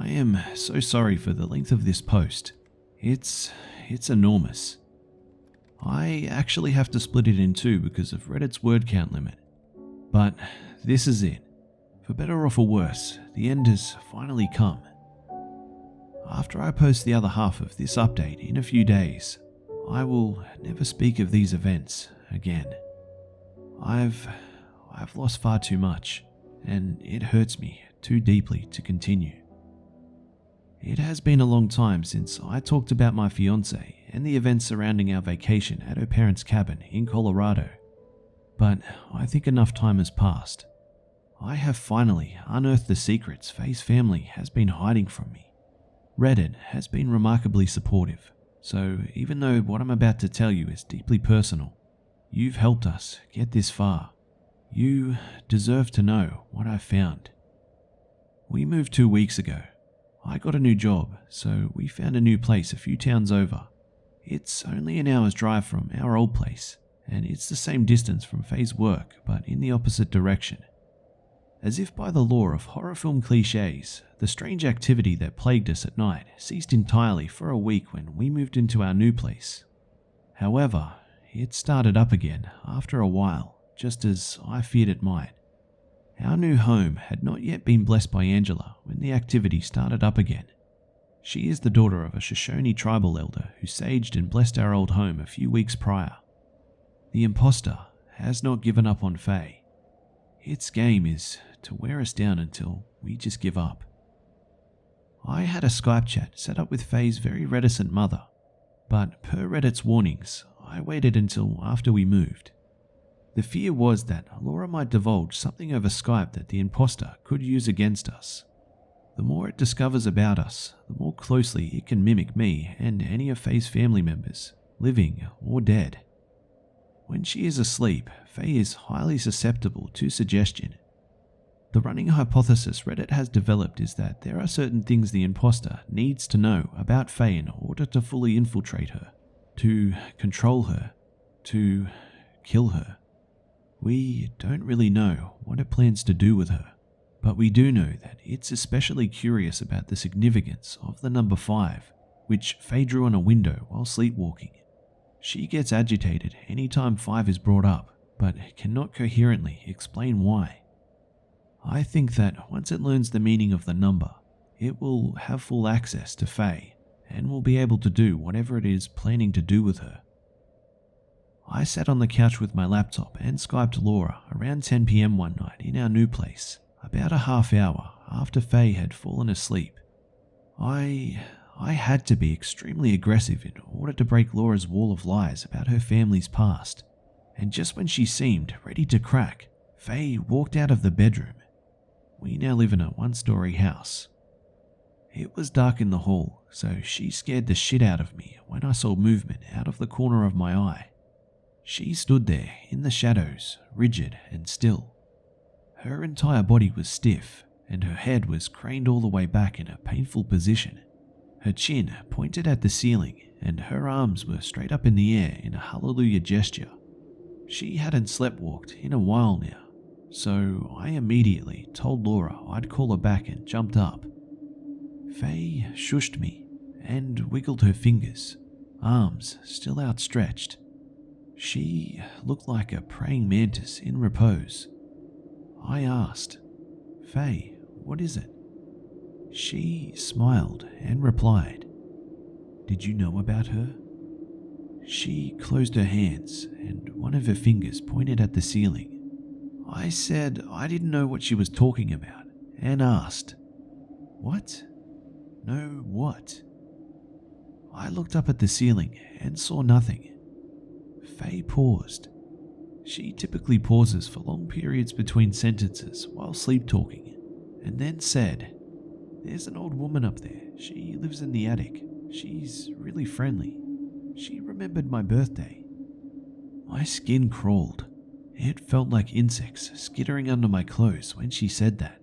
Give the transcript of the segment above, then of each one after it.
I am so sorry for the length of this post. It's enormous. I actually have to split it in two because of Reddit's word count limit. But this is it. For better or for worse, the end has finally come. After I post the other half of this update in a few days, I will never speak of these events again. I've lost far too much, and it hurts me too deeply to continue. It has been a long time since I talked about my fiancée and the events surrounding our vacation at her parents' cabin in Colorado, but I think enough time has passed. I have finally unearthed the secrets Faye's family has been hiding from me. Reddit has been remarkably supportive, so even though what I'm about to tell you is deeply personal, you've helped us get this far. You deserve to know what I've found. We moved 2 weeks ago. I got a new job, so we found a new place a few towns over. It's only an hour's drive from our old place, and it's the same distance from Faye's work, but in the opposite direction. As if by the law of horror film cliches, the strange activity that plagued us at night ceased entirely for a week when we moved into our new place. However, it started up again after a while, just as I feared it might. Our new home had not yet been blessed by Angela when the activity started up again. She is the daughter of a Shoshone tribal elder who saged and blessed our old home a few weeks prior. The imposter has not given up on Faye. Its game is to wear us down until we just give up. I had a Skype chat set up with Faye's very reticent mother, but per Reddit's warnings, I waited until after we moved. The fear was that Laura might divulge something over Skype that the imposter could use against us. The more it discovers about us, the more closely it can mimic me and any of Faye's family members, living or dead. When she is asleep, Faye is highly susceptible to suggestion. The running hypothesis Reddit has developed is that there are certain things the imposter needs to know about Faye in order to fully infiltrate her, to control her, to kill her. We don't really know what it plans to do with her, but we do know that it's especially curious about the significance of the number 5, which Faye drew on a window while sleepwalking. She gets agitated anytime 5 is brought up, but cannot coherently explain why. I think that once it learns the meaning of the number, it will have full access to Faye and will be able to do whatever it is planning to do with her. I sat on the couch with my laptop and Skyped Laura around 10 PM one night in our new place, about a half hour after Faye had fallen asleep. I had to be extremely aggressive in order to break Laura's wall of lies about her family's past, and just when she seemed ready to crack, Faye walked out of the bedroom. We now live in a 1-story house. It was dark in the hall, so she scared the shit out of me when I saw movement out of the corner of my eye. She stood there in the shadows, rigid and still. Her entire body was stiff, and her head was craned all the way back in a painful position. Her chin pointed at the ceiling, and her arms were straight up in the air in a hallelujah gesture. She hadn't sleptwalked in a while now, so I immediately told Laura I'd call her back and jumped up. Faye shushed me and wiggled her fingers, arms still outstretched. She looked like a praying mantis in repose. I asked, "Faye, what is it?" She smiled and replied, "Did you know about her?" She closed her hands and one of her fingers pointed at the ceiling. I said I didn't know what she was talking about and asked, "What? No, what?" I looked up at the ceiling and saw nothing. Faye paused. She typically pauses for long periods between sentences while sleep talking, and then said, "There's an old woman up there. She lives in the attic. She's really friendly. She remembered my birthday." My skin crawled. It felt like insects skittering under my clothes when she said that.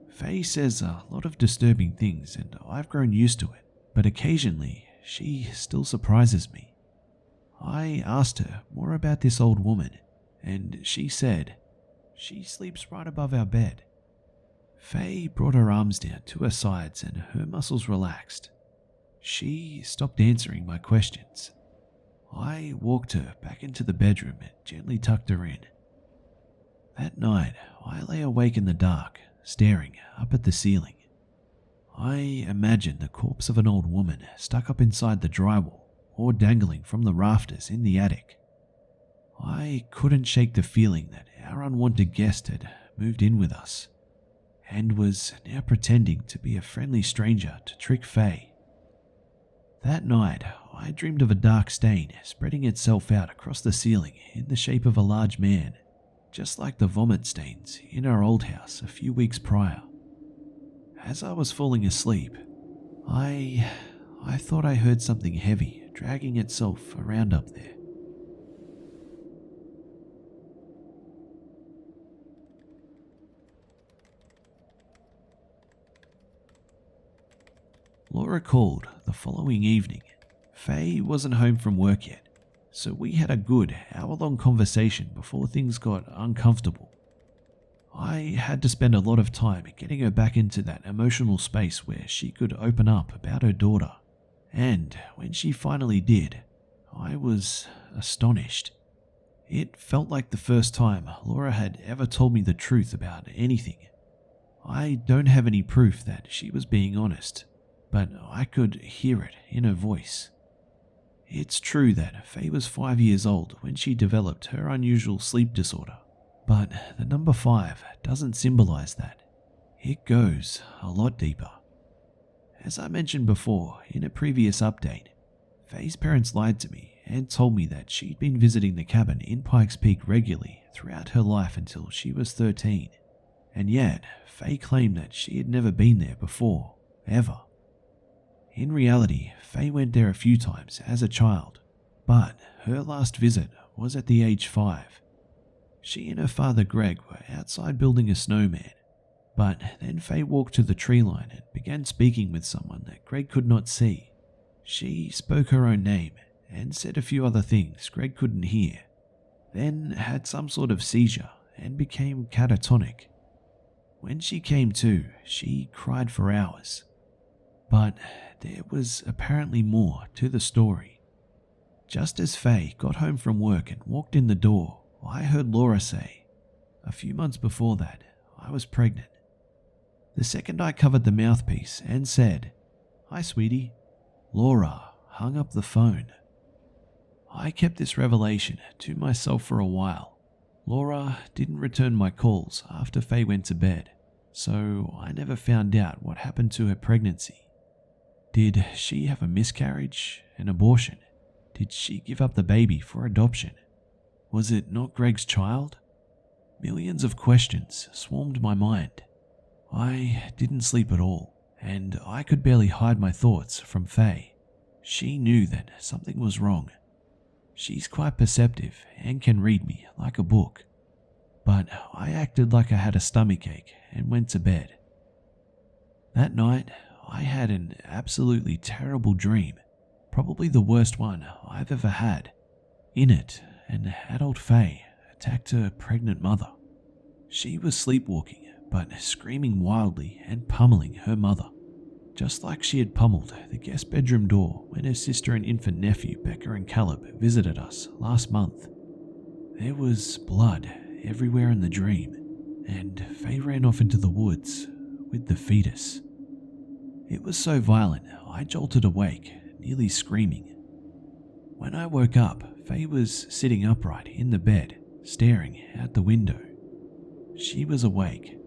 Faye says a lot of disturbing things and I've grown used to it, but occasionally she still surprises me. I asked her more about this old woman, and she said, "She sleeps right above our bed." Faye brought her arms down to her sides and her muscles relaxed. She stopped answering my questions. I walked her back into the bedroom and gently tucked her in. That night, I lay awake in the dark, staring up at the ceiling. I imagined the corpse of an old woman stuck up inside the drywall or dangling from the rafters in the attic. I couldn't shake the feeling that our unwanted guest had moved in with us and was now pretending to be a friendly stranger to trick Faye. That night, I dreamed of a dark stain spreading itself out across the ceiling in the shape of a large man, just like the vomit stains in our old house a few weeks prior. As I was falling asleep, I thought I heard something heavy dragging itself around up there. Laura called the following evening. Faye wasn't home from work yet, so we had a good hour-long conversation before things got uncomfortable. I had to spend a lot of time getting her back into that emotional space where she could open up about her daughter, and when she finally did, I was astonished. It felt like the first time Laura had ever told me the truth about anything. I don't have any proof that she was being honest, but I could hear it in her voice. It's true that Faye was 5 years old when she developed her unusual sleep disorder, but the number 5 doesn't symbolize that. It goes a lot deeper. As I mentioned before in a previous update, Faye's parents lied to me and told me that she'd been visiting the cabin in Pikes Peak regularly throughout her life until she was 13, and yet Faye claimed that she had never been there before, ever. In reality, Faye went there a few times as a child, but her last visit was at the age 5. She and her father Greg were outside building a snowman, but then Faye walked to the tree line and began speaking with someone that Greg could not see. She spoke her own name and said a few other things Greg couldn't hear, then had some sort of seizure and became catatonic. When she came to, she cried for hours. But there was apparently more to the story. Just as Faye got home from work and walked in the door, I heard Laura say, "A few months before that, I was pregnant." The second I covered the mouthpiece and said, "Hi, sweetie," Laura hung up the phone. I kept this revelation to myself for a while. Laura didn't return my calls after Faye went to bed, so I never found out what happened to her pregnancy. Did she have a miscarriage, an abortion? Did she give up the baby for adoption? Was it not Greg's child? Millions of questions swarmed my mind. I didn't sleep at all, and I could barely hide my thoughts from Faye. She knew that something was wrong. She's quite perceptive and can read me like a book. But I acted like I had a stomachache and went to bed. That night, I had an absolutely terrible dream, probably the worst one I've ever had. In it, an adult Faye attacked her pregnant mother. She was sleepwalking, but screaming wildly and pummeling her mother, just like she had pummeled the guest bedroom door when her sister and infant nephew Becca and Caleb visited us last month. There was blood everywhere in the dream, and Faye ran off into the woods with the fetus. It was so violent, I jolted awake, nearly screaming. When I woke up, Faye was sitting upright in the bed, staring out the window. She was awake.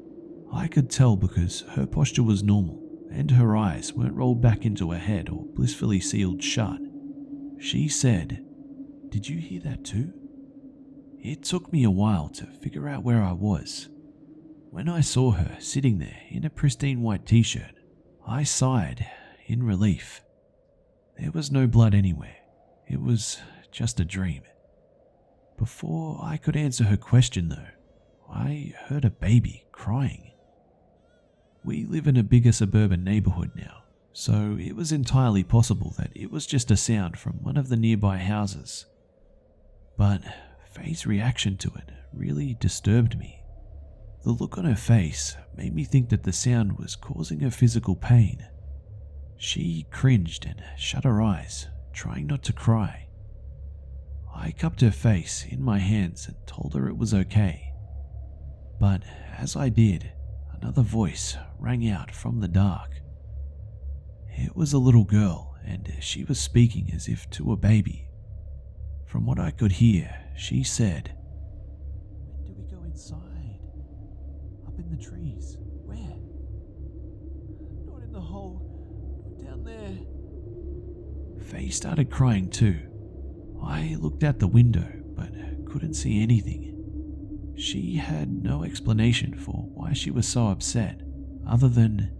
I could tell because her posture was normal, and her eyes weren't rolled back into her head or blissfully sealed shut. She said, "Did you hear that too?" It took me a while to figure out where I was. When I saw her sitting there in a pristine white t-shirt, I sighed in relief. There was no blood anywhere. It was just a dream. Before I could answer her question though, I heard a baby crying. We live in a bigger suburban neighborhood now, so it was entirely possible that it was just a sound from one of the nearby houses. But Faye's reaction to it really disturbed me. The look on her face made me think that the sound was causing her physical pain. She cringed and shut her eyes, trying not to cry. I cupped her face in my hands and told her it was okay. But as I did, another voice rang out from the dark. It was a little girl, and she was speaking as if to a baby. From what I could hear, she said, "When do we go inside? Up in the trees. Where? Not in the hole. Not down there." Faye started crying too. I looked out the window, but couldn't see anything. She had no explanation for why she was so upset, other than,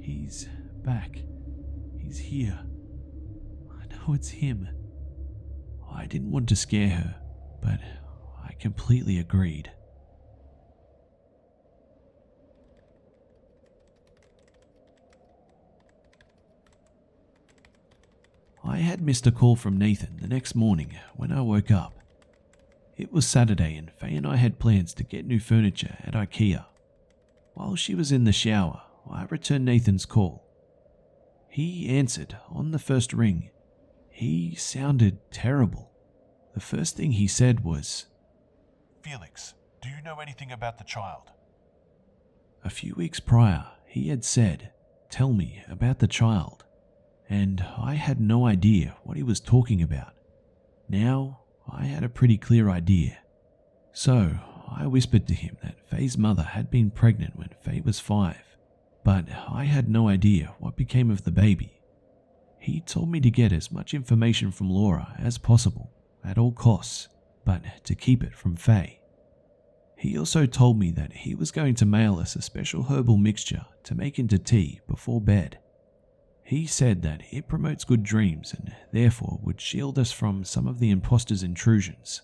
"He's back. He's here. I know it's him." I didn't want to scare her, but I completely agreed. I had missed a call from Nathan the next morning when I woke up. It was Saturday and Faye and I had plans to get new furniture at IKEA. While she was in the shower, I returned Nathan's call. He answered on the first ring. He sounded terrible. The first thing he said was, "Felix, do you know anything about the child?" A few weeks prior, he had said, "Tell me about the child," and I had no idea what he was talking about. Now, I had a pretty clear idea. So, I whispered to him that Faye's mother had been pregnant when Faye was 5, but I had no idea what became of the baby. He told me to get as much information from Laura as possible, at all costs, but to keep it from Faye. He also told me that he was going to mail us a special herbal mixture to make into tea before bed. He said that it promotes good dreams and therefore would shield us from some of the imposter's intrusions.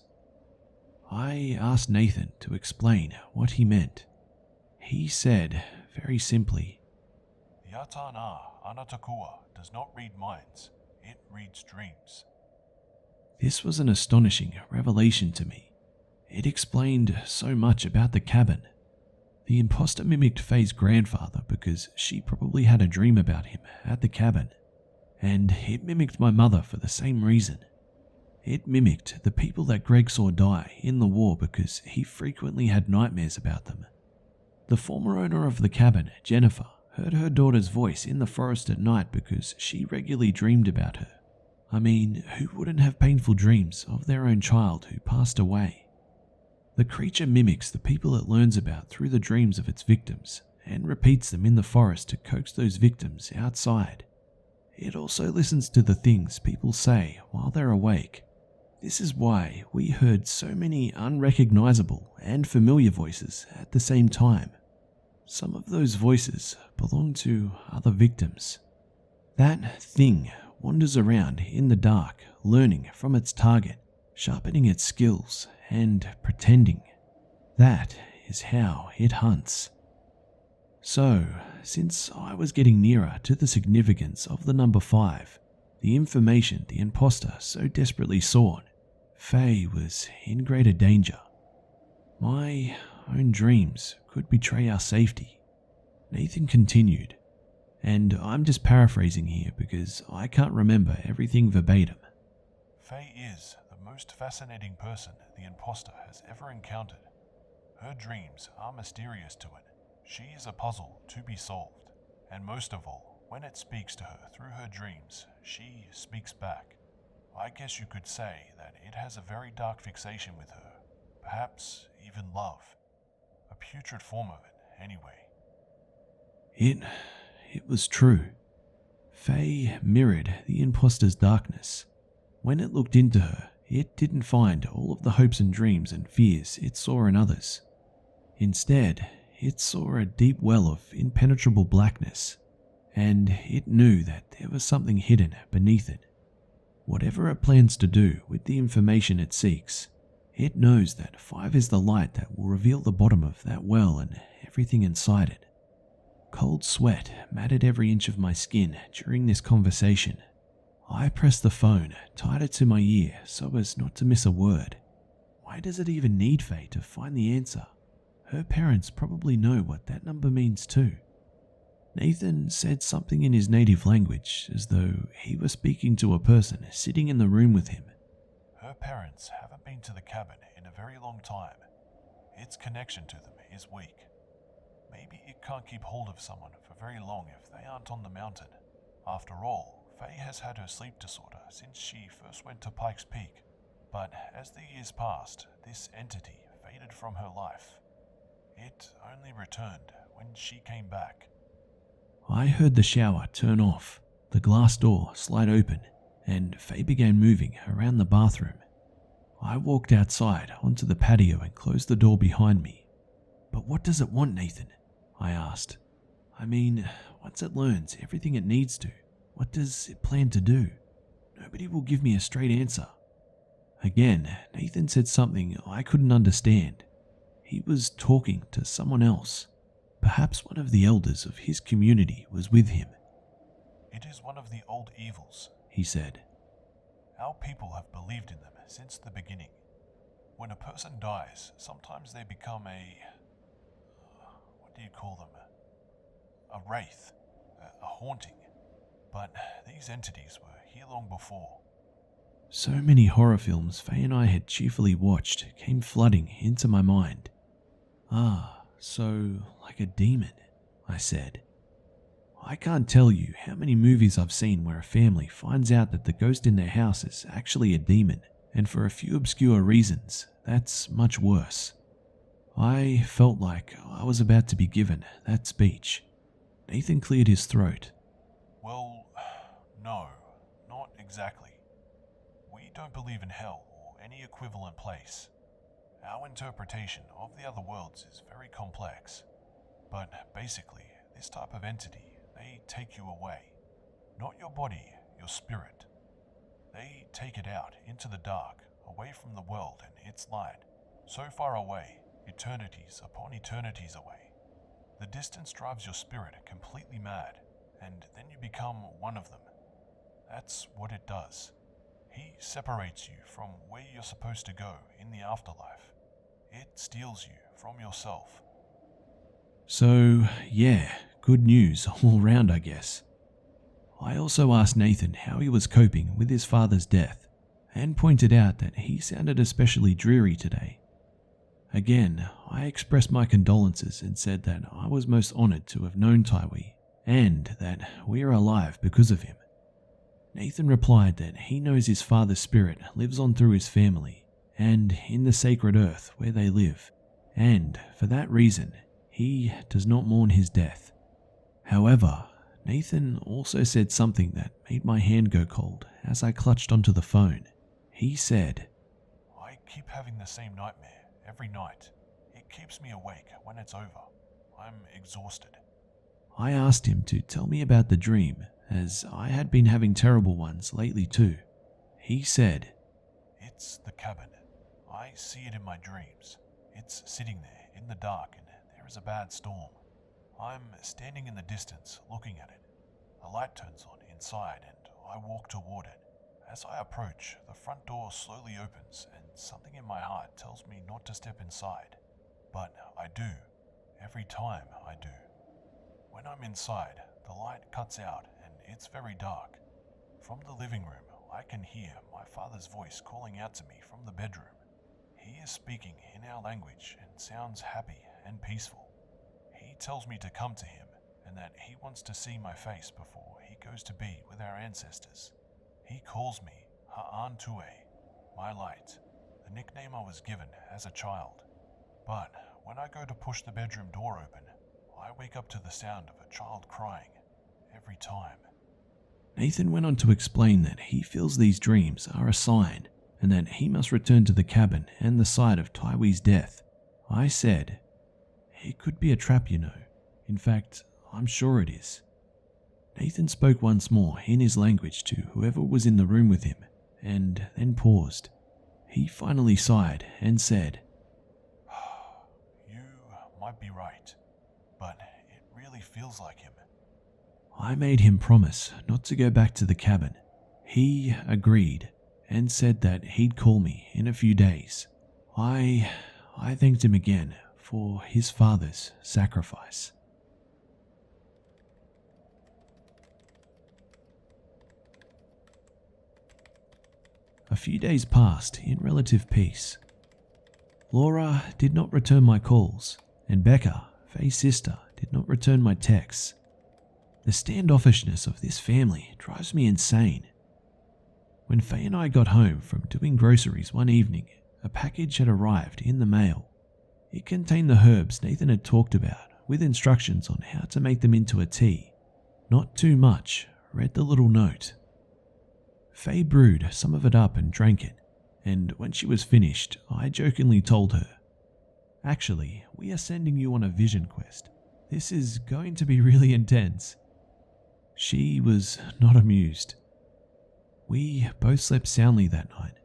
I asked Nathan to explain what he meant. He said, very simply, "The Atana Anatakua does not read minds, it reads dreams." This was an astonishing revelation to me. It explained so much about the cabin. The imposter mimicked Faye's grandfather because she probably had a dream about him at the cabin, and it mimicked my mother for the same reason. It mimicked the people that Greg saw die in the war because he frequently had nightmares about them. The former owner of the cabin, Jennifer, heard her daughter's voice in the forest at night because she regularly dreamed about her. I mean, who wouldn't have painful dreams of their own child who passed away? The creature mimics the people it learns about through the dreams of its victims and repeats them in the forest to coax those victims outside. It also listens to the things people say while they're awake. This is why we heard so many unrecognizable and familiar voices at the same time. Some of those voices belong to other victims. That thing wanders around in the dark, learning from its target, sharpening its skills, and pretending. That is how it hunts. So, since I was getting nearer to the significance of the number 5, the information the imposter so desperately sought, Faye was in greater danger. My own dreams could betray our safety. Nathan continued, and I'm just paraphrasing here because I can't remember everything verbatim. "Faye is the most fascinating person the imposter has ever encountered. Her dreams are mysterious to it. She is a puzzle to be solved. And most of all, when it speaks to her through her dreams, she speaks back. I guess you could say that it has a very dark fixation with her. Perhaps even love. A putrid form of it, anyway." It was true. Faye mirrored the imposter's darkness. When it looked into her, it didn't find all of the hopes and dreams and fears it saw in others. Instead, it saw a deep well of impenetrable blackness, and it knew that there was something hidden beneath it. Whatever it plans to do with the information it seeks, it knows that 5 is the light that will reveal the bottom of that well and everything inside it. Cold sweat matted every inch of my skin during this conversation. I pressed the phone, tied it to my ear so as not to miss a word. Why does it even need Faye to find the answer? her parents probably know what that number means too. Nathan said something in his native language, as though he was speaking to a person sitting in the room with him. Her parents haven't been to the cabin in a very long time. Its connection to them is weak. Maybe it can't keep hold of someone for very long if they aren't on the mountain. After all, Faye has had her sleep disorder since she first went to Pikes Peak. But as the years passed, this entity faded from her life. It only returned when she came back. I heard the shower turn off, the glass door slide open, and Faye began moving around the bathroom. I walked outside onto the patio and closed the door behind me. But what does it want, Nathan? I asked. I mean, once it learns everything it needs to, what does it plan to do? Nobody will give me a straight answer. Again, Nathan said something I couldn't understand. He was talking to someone else. Perhaps one of the elders of his community was with him. It is one of the old evils, he said. Our people have believed in them since the beginning. When a person dies, sometimes they become what do you call them? A wraith, a haunting. But these entities were here long before. So many horror films Faye and I had cheerfully watched came flooding into my mind. So like a demon, I said. I can't tell you how many movies I've seen where a family finds out that the ghost in their house is actually a demon, and for a few obscure reasons, that's much worse. I felt like I was about to be given that speech. Nathan cleared his throat. Well, no, not exactly. We don't believe in hell or any equivalent place. Our interpretation of the other worlds is very complex. But basically, this type of entity, they take you away. Not your body, your spirit. They take it out into the dark, away from the world and its light. So far away, eternities upon eternities away. The distance drives your spirit completely mad, and then you become one of them. That's what it does. He separates you from where you're supposed to go in the afterlife. It steals you from yourself. So, yeah, good news all round, I guess. I also asked Nathan how he was coping with his father's death, and pointed out that he sounded especially dreary today. Again, I expressed my condolences and said that I was most honoured to have known Taiwi, and that we are alive because of him. Nathan replied that he knows his father's spirit lives on through his family, and in the sacred earth where they live, and for that reason, he does not mourn his death. However, Nathan also said something that made my hand go cold as I clutched onto the phone. He said, I keep having the same nightmare every night. It keeps me awake when it's over. I'm exhausted. I asked him to tell me about the dream, as I had been having terrible ones lately too. He said, It's the cabin. I see it in my dreams. It's sitting there in the dark and there is a bad storm. I'm standing in the distance looking at it. The light turns on inside and I walk toward it. As I approach, the front door slowly opens and something in my heart tells me not to step inside. But I do. Every time I do. When I'm inside, the light cuts out and it's very dark. From the living room, I can hear my father's voice calling out to me from the bedroom. He is speaking in our language and sounds happy and peaceful. He tells me to come to him and that he wants to see my face before he goes to be with our ancestors. He calls me Ha'antue, my light, the nickname I was given as a child. But when I go to push the bedroom door open, I wake up to the sound of a child crying every time. Nathan went on to explain that he feels these dreams are a sign and that he must return to the cabin and the site of Taiwi's death. I said, it could be a trap, you know. In fact, I'm sure it is. Nathan spoke once more in his language to whoever was in the room with him, and then paused. He finally sighed and said, You might be right, but it really feels like him. I made him promise not to go back to the cabin. He agreed and said that he'd call me in a few days. I thanked him again for his father's sacrifice. A few days passed in relative peace. Laura did not return my calls, and Becca, Faye's sister, did not return my texts. The standoffishness of this family drives me insane. When Faye and I got home from doing groceries one evening, a package had arrived in the mail. It contained the herbs Nathan had talked about, with instructions on how to make them into a tea. Not too much, read the little note. Faye brewed some of it up and drank it, and when she was finished, I jokingly told her, "Actually, we are sending you on a vision quest. This is going to be really intense." She was not amused. We both slept soundly that night.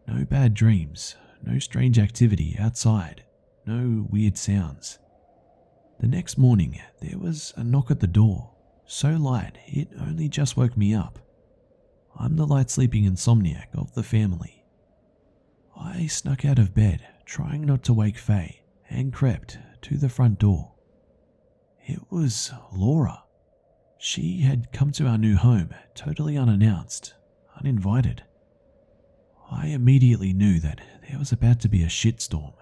No bad dreams, no strange activity outside, no weird sounds. The next morning, there was a knock at the door, so light it only just woke me up. I'm the light-sleeping insomniac of the family. I snuck out of bed, trying not to wake Faye, and crept to the front door. It was Laura. She had come to our new home totally unannounced, uninvited. I immediately knew that there was about to be a shitstorm.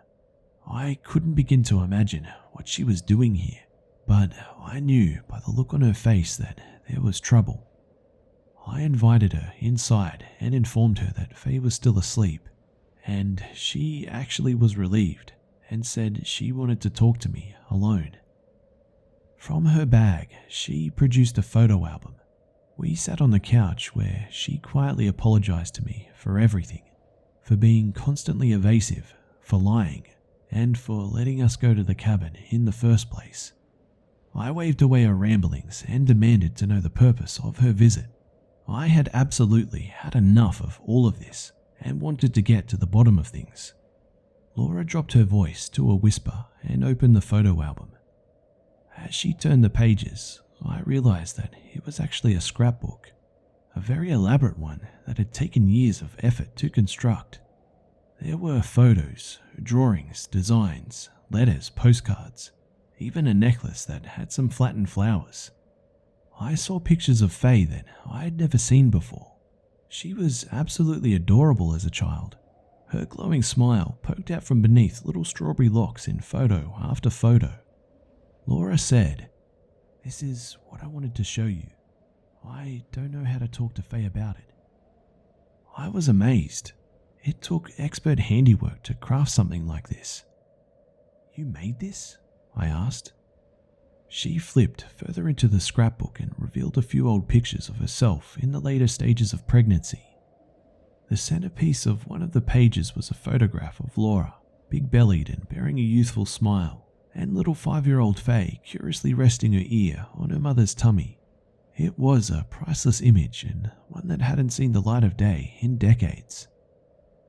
I couldn't begin to imagine what she was doing here, but I knew by the look on her face that there was trouble. I invited her inside and informed her that Faye was still asleep, and she actually was relieved and said she wanted to talk to me alone. From her bag, she produced a photo album. We sat on the couch where she quietly apologized to me for everything, for being constantly evasive, for lying, and for letting us go to the cabin in the first place. I waved away her ramblings and demanded to know the purpose of her visit. I had absolutely had enough of all of this and wanted to get to the bottom of things. Laura dropped her voice to a whisper and opened the photo album. As she turned the pages, I realized that it was actually a scrapbook, a very elaborate one that had taken years of effort to construct. There were photos, drawings, designs, letters, postcards, even a necklace that had some flattened flowers. I saw pictures of Faye that I had never seen before. She was absolutely adorable as a child. Her glowing smile poked out from beneath little strawberry locks in photo after photo. Laura said, "This is what I wanted to show you. I don't know how to talk to Faye about it." I was amazed. It took expert handiwork to craft something like this. "You made this?" I asked. She flipped further into the scrapbook and revealed a few old pictures of herself in the later stages of pregnancy. The centerpiece of one of the pages was a photograph of Laura, big-bellied and bearing a youthful smile, and little 5-year-old Faye curiously resting her ear on her mother's tummy. It was a priceless image and one that hadn't seen the light of day in decades.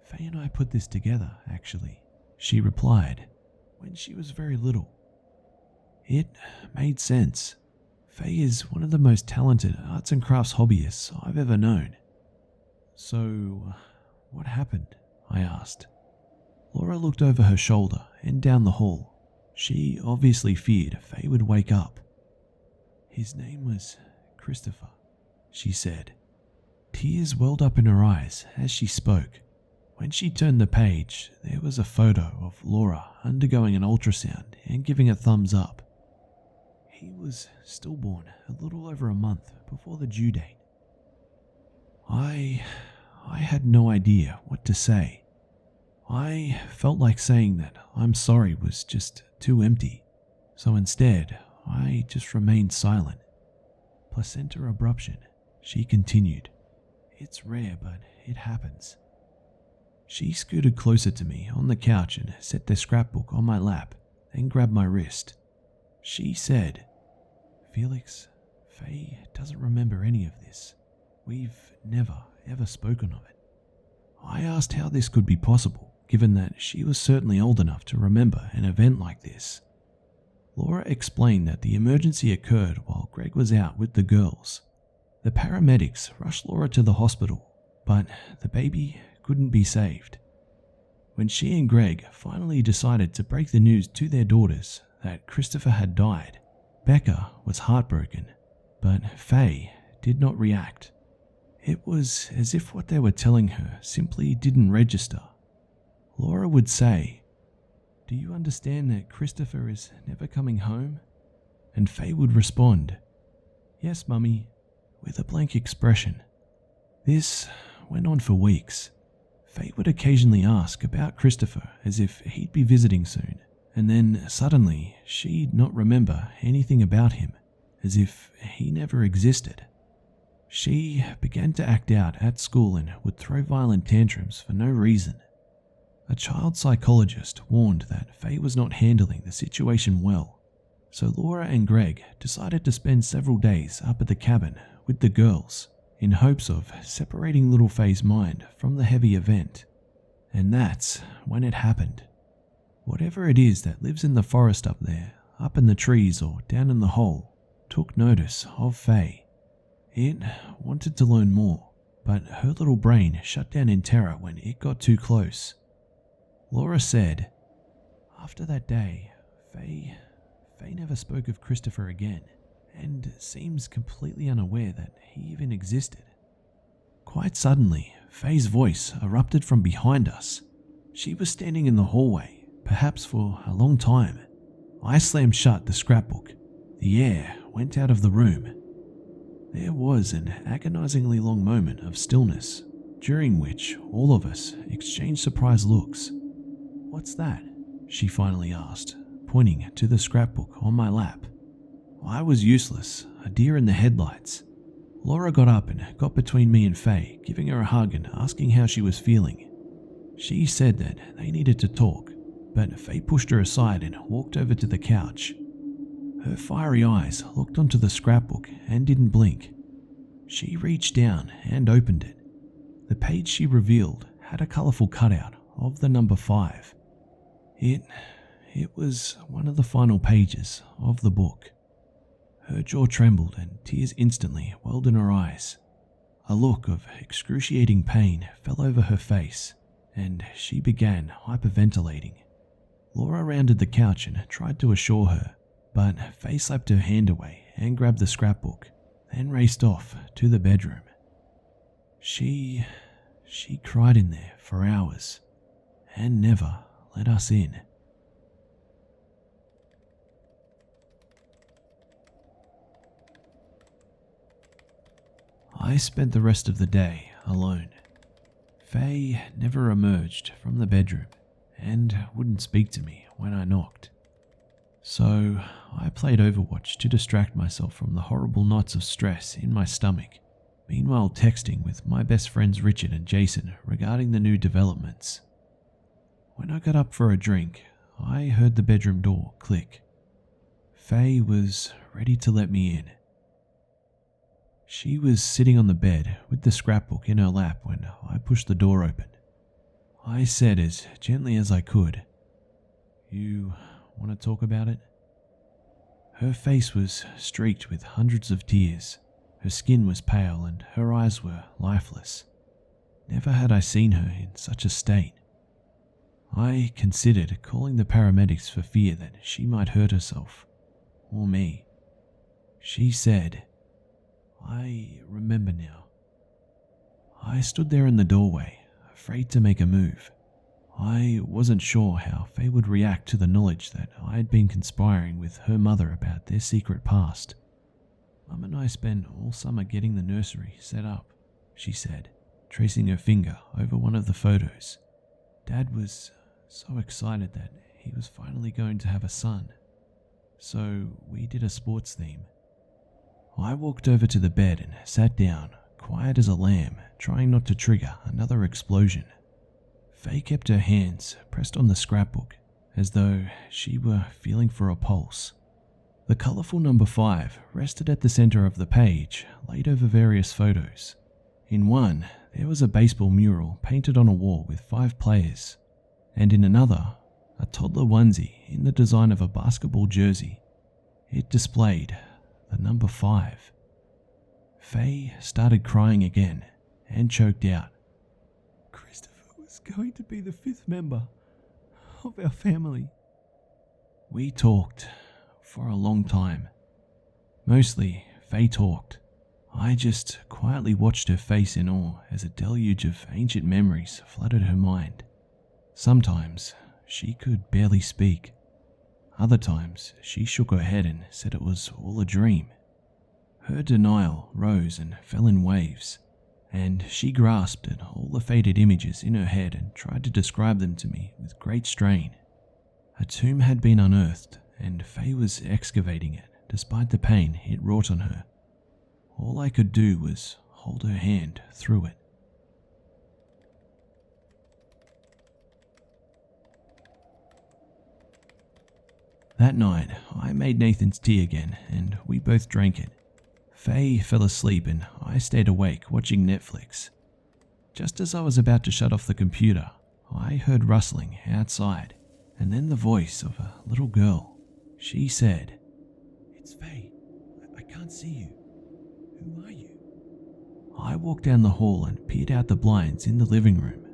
"Faye and I put this together, actually," she replied, "when she was very little." It made sense. Faye is one of the most talented arts and crafts hobbyists I've ever known. "So, what happened?" I asked. Laura looked over her shoulder and down the hall. She obviously feared Faye would wake up. "His name was Christopher," she said. Tears welled up in her eyes as she spoke. When she turned the page, there was a photo of Laura undergoing an ultrasound and giving a thumbs up. He was stillborn a little over a month before the due date. I had no idea what to say. I felt like saying that I'm sorry was just too empty, so instead I just remained silent. "Placenta abruption," she continued. "It's rare, but it happens." She scooted closer to me on the couch and set the scrapbook on my lap, then grabbed my wrist. She said, "Felix, Faye doesn't remember any of this. We've never, ever spoken of it." I asked how this could be possible, given that she was certainly old enough to remember an event like this. Laura explained that the emergency occurred while Greg was out with the girls. The paramedics rushed Laura to the hospital, but the baby couldn't be saved. When she and Greg finally decided to break the news to their daughters that Christopher had died, Becca was heartbroken, but Faye did not react. It was as if what they were telling her simply didn't register. Laura would say, "Do you understand that Christopher is never coming home?" And Faye would respond, "Yes, Mummy," with a blank expression. This went on for weeks. Faye would occasionally ask about Christopher as if he'd be visiting soon, and then suddenly she'd not remember anything about him, as if he never existed. She began to act out at school and would throw violent tantrums for no reason. A child psychologist warned that Faye was not handling the situation well, so Laura and Greg decided to spend several days up at the cabin with the girls in hopes of separating little Faye's mind from the heavy event. And that's when it happened. Whatever it is that lives in the forest up there, up in the trees or down in the hole, took notice of Faye. It wanted to learn more, but her little brain shut down in terror when it got too close. Laura said, "After that day, Faye never spoke of Christopher again, and seems completely unaware that he even existed." Quite suddenly, Faye's voice erupted from behind us. She was standing in the hallway, perhaps for a long time. I slammed shut the scrapbook. The air went out of the room. There was an agonizingly long moment of stillness, during which all of us exchanged surprised looks. "What's that?" she finally asked, pointing to the scrapbook on my lap. I was useless, a deer in the headlights. Laura got up and got between me and Faye, giving her a hug and asking how she was feeling. She said that they needed to talk, but Faye pushed her aside and walked over to the couch. Her fiery eyes looked onto the scrapbook and didn't blink. She reached down and opened it. The page she revealed had a colourful cutout of the number 5. It was one of the final pages of the book. Her jaw trembled and tears instantly welled in her eyes. A look of excruciating pain fell over her face, and she began hyperventilating. Laura rounded the couch and tried to assure her, but Faye slapped her hand away and grabbed the scrapbook, then raced off to the bedroom. She cried in there for hours, and never let us in. I spent the rest of the day alone. Faye never emerged from the bedroom and wouldn't speak to me when I knocked. So I played Overwatch to distract myself from the horrible knots of stress in my stomach, meanwhile texting with my best friends Richard and Jason regarding the new developments. When I got up for a drink, I heard the bedroom door click. Faye was ready to let me in. She was sitting on the bed with the scrapbook in her lap when I pushed the door open. I said as gently as I could, "You want to talk about it?" Her face was streaked with hundreds of tears. Her skin was pale and her eyes were lifeless. Never had I seen her in such a state. I considered calling the paramedics for fear that she might hurt herself, or me. She said, "I remember now." I stood there in the doorway, afraid to make a move. I wasn't sure how Faye would react to the knowledge that I had been conspiring with her mother about their secret past. "Mum and I spent all summer getting the nursery set up," she said, tracing her finger over one of the photos. "Dad was so excited that he was finally going to have a son. So we did a sports theme." I walked over to the bed and sat down, quiet as a lamb, trying not to trigger another explosion. Faye kept her hands pressed on the scrapbook, as though she were feeling for a pulse. The colourful number 5 rested at the centre of the page, laid over various photos. In one, there was a baseball mural painted on a wall with 5 players, and in another, a toddler onesie in the design of a basketball jersey. It displayed the number 5. Faye started crying again and choked out, "Christopher was going to be the 5th member of our family. We talked for a long time. Mostly, Faye talked. I just quietly watched her face in awe as a deluge of ancient memories flooded her mind. Sometimes, she could barely speak. Other times, she shook her head and said it was all a dream. Her denial rose and fell in waves, and she grasped at all the faded images in her head and tried to describe them to me with great strain. A tomb had been unearthed, and Faye was excavating it, despite the pain it wrought on her. All I could do was hold her hand through it. That night, I made Nathan's tea again, and we both drank it. Faye fell asleep and I stayed awake watching Netflix. Just as I was about to shut off the computer, I heard rustling outside, and then the voice of a little girl. She said, "It's Faye. I can't see you. Who are you?" I walked down the hall and peered out the blinds in the living room.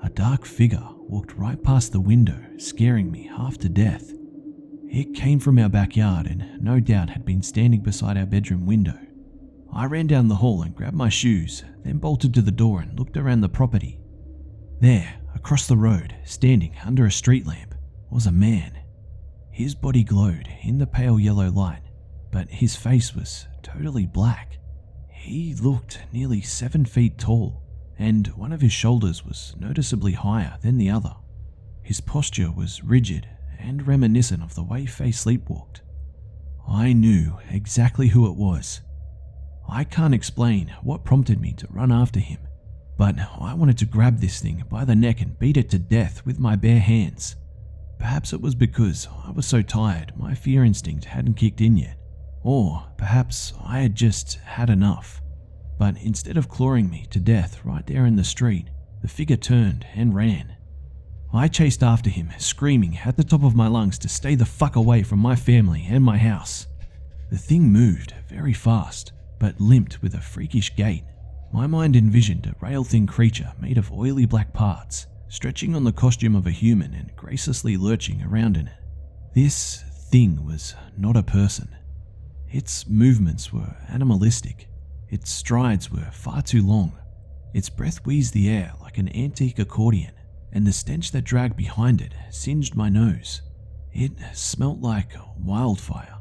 A dark figure walked right past the window, scaring me half to death. It came from our backyard and no doubt had been standing beside our bedroom window. I ran down the hall and grabbed my shoes, then bolted to the door and looked around the property. There, across the road, standing under a street lamp, was a man. His body glowed in the pale yellow light, but his face was totally black. He looked nearly 7 feet tall, and one of his shoulders was noticeably higher than the other. His posture was rigid and reminiscent of the way Faye sleepwalked. I knew exactly who it was. I can't explain what prompted me to run after him, but I wanted to grab this thing by the neck and beat it to death with my bare hands. Perhaps it was because I was so tired my fear instinct hadn't kicked in yet, or perhaps I had just had enough. But instead of clawing me to death right there in the street, the figure turned and ran. I chased after him, screaming at the top of my lungs to stay the fuck away from my family and my house. The thing moved very fast, but limped with a freakish gait. My mind envisioned a rail-thin creature made of oily black parts, stretching on the costume of a human and graciously lurching around in it. This thing was not a person. Its movements were animalistic. Its strides were far too long. Its breath wheezed the air like an antique accordion, and the stench that dragged behind it singed my nose. It smelt like wildfire.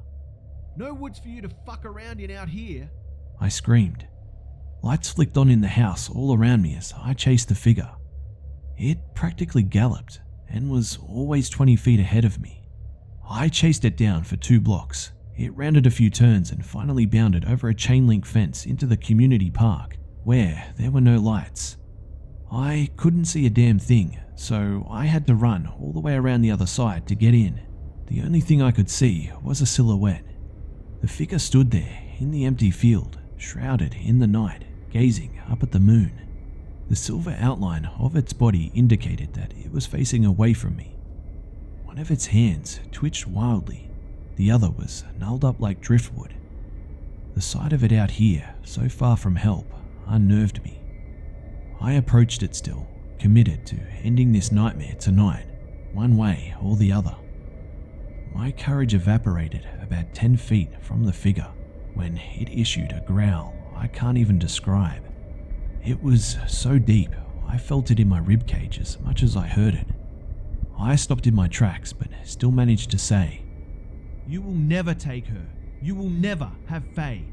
"No woods for you to fuck around in out here," I screamed. Lights flicked on in the house all around me as I chased the figure. It practically galloped and was always 20 feet ahead of me. I chased it down for 2 blocks. It rounded a few turns and finally bounded over a chain link fence into the community park, where there were no lights. I couldn't see a damn thing, so I had to run all the way around the other side to get in. The only thing I could see was a silhouette. The figure stood there in the empty field, shrouded in the night, gazing up at the moon. The silver outline of its body indicated that it was facing away from me. One of its hands twitched wildly. The other was gnarled up like driftwood. The sight of it out here, so far from help, unnerved me. I approached it still, committed to ending this nightmare tonight, one way or the other. My courage evaporated about 10 feet from the figure when it issued a growl I can't even describe. It was so deep, I felt it in my ribcage as much as I heard it. I stopped in my tracks but still managed to say, "You will never take her. You will never have Faye.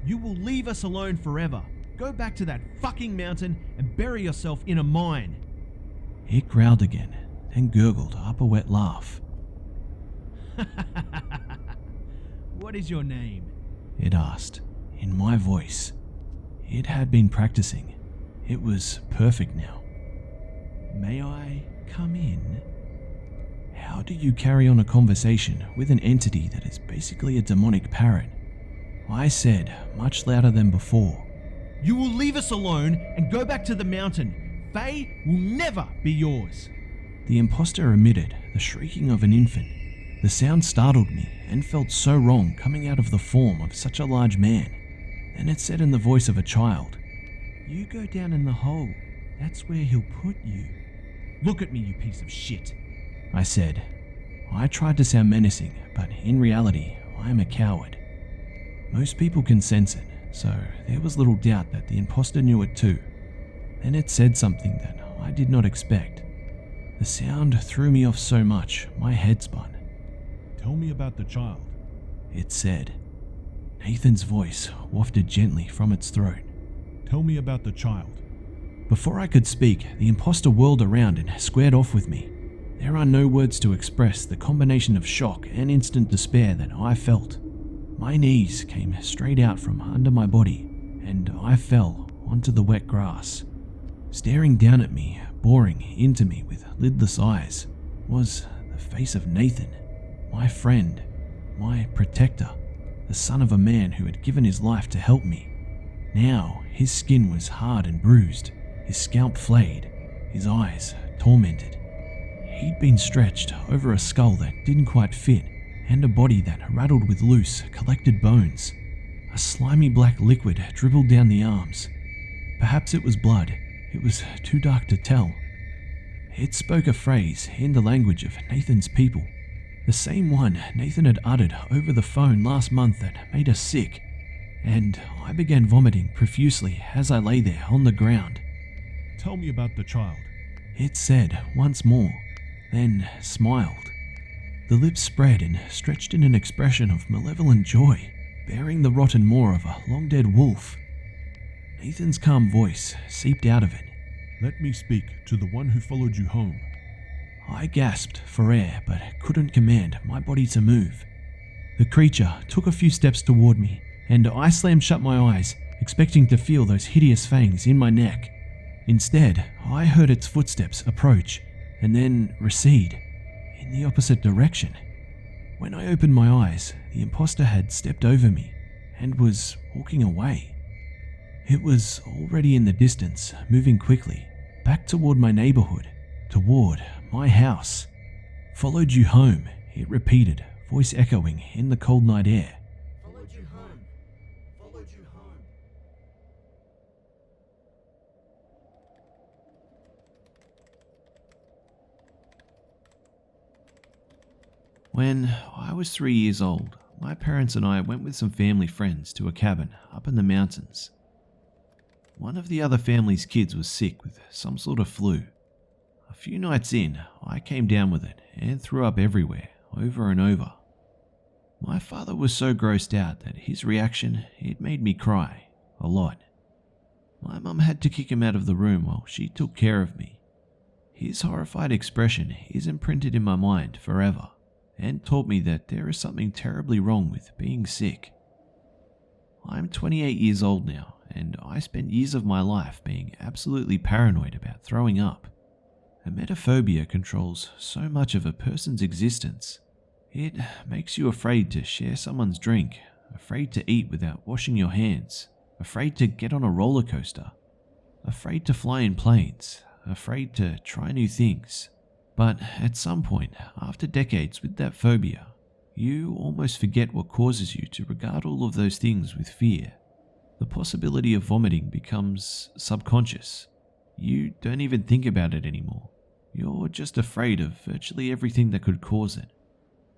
You will leave us alone forever. Go back to that fucking mountain and bury yourself in a mine." It growled again, then gurgled up a wet laugh. "What is your name?" It asked, in my voice. It had been practicing. It was perfect now. "May I come in?" How do you carry on a conversation with an entity that is basically a demonic parrot? I said, much louder than before. "You will leave us alone and go back to the mountain. Faye will never be yours." The imposter emitted the shrieking of an infant. The sound startled me and felt so wrong coming out of the form of such a large man. Then it said in the voice of a child, "You go down in the hole. That's where he'll put you." Look at me, you piece of shit. I said. I tried to sound menacing, but in reality, I am a coward. Most people can sense it, so there was little doubt that the imposter knew it too. Then it said something that I did not expect. The sound threw me off so much, my head spun. Tell me about the child. It said. Nathan's voice wafted gently from its throat. Tell me about the child. Before I could speak, the imposter whirled around and squared off with me. There are no words to express the combination of shock and instant despair that I felt. My knees came straight out from under my body, and I fell onto the wet grass. Staring down at me, boring into me with lidless eyes, was the face of Nathan, my friend, my protector, the son of a man who had given his life to help me. Now his skin was hard and bruised, his scalp flayed, his eyes tormented. He'd been stretched over a skull that didn't quite fit, and a body that rattled with loose, collected bones. A slimy black liquid dribbled down the arms. Perhaps it was blood. It was too dark to tell. It spoke a phrase in the language of Nathan's people, the same one Nathan had uttered over the phone last month that made us sick, and I began vomiting profusely as I lay there on the ground. Tell me about the child. It said once more, then smiled. The lips spread and stretched in an expression of malevolent joy, bearing the rotten maw of a long-dead wolf. Nathan's calm voice seeped out of it. Let me speak to the one who followed you home. I gasped for air, but couldn't command my body to move. The creature took a few steps toward me, and I slammed shut my eyes, expecting to feel those hideous fangs in my neck. Instead, I heard its footsteps approach, and then recede, in the opposite direction. When I opened my eyes, the imposter had stepped over me, and was walking away. It was already in the distance, moving quickly, back toward my neighborhood, toward my house. Followed you home, it repeated, voice echoing in the cold night air. Followed you home. Followed you home. When I was 3 years old, my parents and I went with some family friends to a cabin up in the mountains. One of the other family's kids was sick with some sort of flu. A few nights in, I came down with it and threw up everywhere, over and over. My father was so grossed out that his reaction, it made me cry, a lot. My mum had to kick him out of the room while she took care of me. His horrified expression is imprinted in my mind forever, and taught me that there is something terribly wrong with being sick. I'm 28 years old now, and I spent years of my life being absolutely paranoid about throwing up. Emetophobia controls so much of a person's existence. It makes you afraid to share someone's drink, afraid to eat without washing your hands, afraid to get on a roller coaster, afraid to fly in planes, afraid to try new things. But at some point, after decades with that phobia, you almost forget what causes you to regard all of those things with fear. The possibility of vomiting becomes subconscious. You don't even think about it anymore. You're just afraid of virtually everything that could cause it.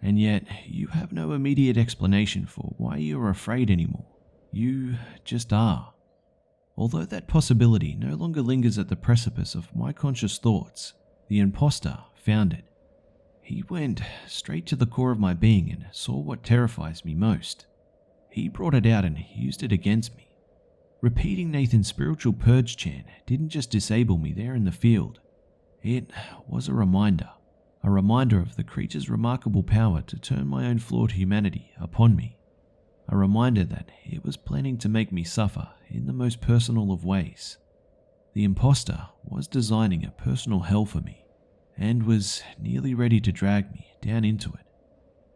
And yet, you have no immediate explanation for why you're afraid anymore. You just are. Although that possibility no longer lingers at the precipice of my conscious thoughts, the imposter found it. He went straight to the core of my being and saw what terrifies me most. He brought it out and used it against me. Repeating Nathan's spiritual purge chant didn't just disable me there in the field. It was a reminder of the creature's remarkable power to turn my own flawed humanity upon me. A reminder that it was planning to make me suffer in the most personal of ways. The imposter was designing a personal hell for me, and was nearly ready to drag me down into it.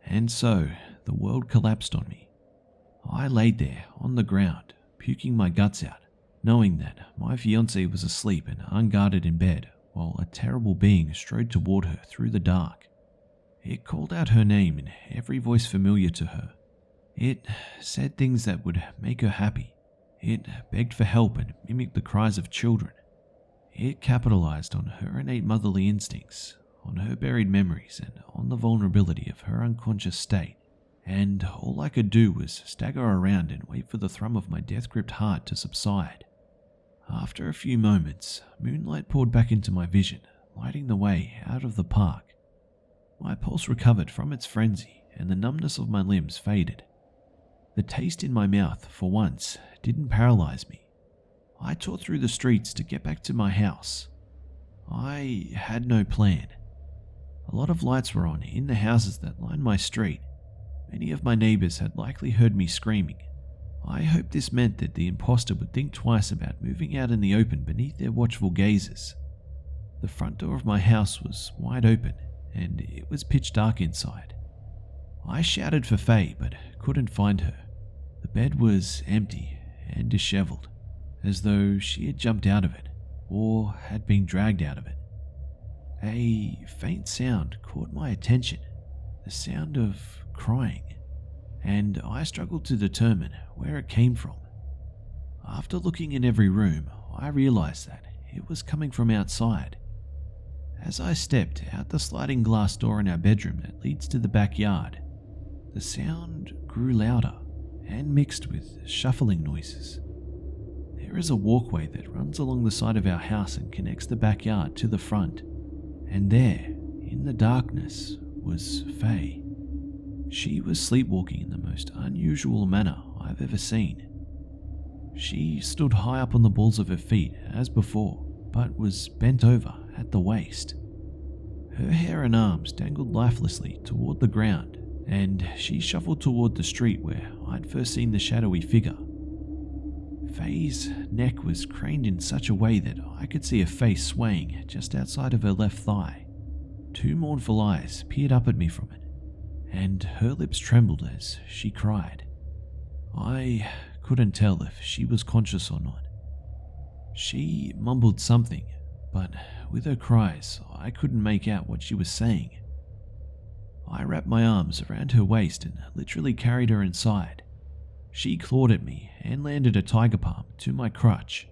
And so, the world collapsed on me. I laid there on the ground, puking my guts out, knowing that my fiancée was asleep and unguarded in bed, while a terrible being strode toward her through the dark. It called out her name in every voice familiar to her. It said things that would make her happy. It begged for help and mimicked the cries of children. It capitalized on her innate motherly instincts, on her buried memories, and on the vulnerability of her unconscious state. And all I could do was stagger around and wait for the thrum of my death-gripped heart to subside. After a few moments, moonlight poured back into my vision, lighting the way out of the park. My pulse recovered from its frenzy, and the numbness of my limbs faded. The taste in my mouth, for once, didn't paralyze me. I tore through the streets to get back to my house. I had no plan. A lot of lights were on in the houses that lined my street. Many of my neighbors had likely heard me screaming. I hoped this meant that the imposter would think twice about moving out in the open beneath their watchful gazes. The front door of my house was wide open, and it was pitch dark inside. I shouted for Faye, but couldn't find her. The bed was empty and disheveled, as though she had jumped out of it, or had been dragged out of it. A faint sound caught my attention, the sound of crying, and I struggled to determine where it came from. After looking in every room, I realized that it was coming from outside. As I stepped out the sliding glass door in our bedroom that leads to the backyard, the sound grew louder and mixed with shuffling noises. There is a walkway that runs along the side of our house and connects the backyard to the front, and there, in the darkness, was Faye. She was sleepwalking in the most unusual manner I've ever seen. She stood high up on the balls of her feet as before, but was bent over at the waist. Her hair and arms dangled lifelessly toward the ground, and she shuffled toward the street where I'd first seen the shadowy figure. Faye's neck was craned in such a way that I could see a face swaying just outside of her left thigh. Two mournful eyes peered up at me from it, and her lips trembled as she cried. I couldn't tell if she was conscious or not. She mumbled something, but with her cries, I couldn't make out what she was saying. I wrapped my arms around her waist and literally carried her inside. She clawed at me and landed a tiger palm to my crutch.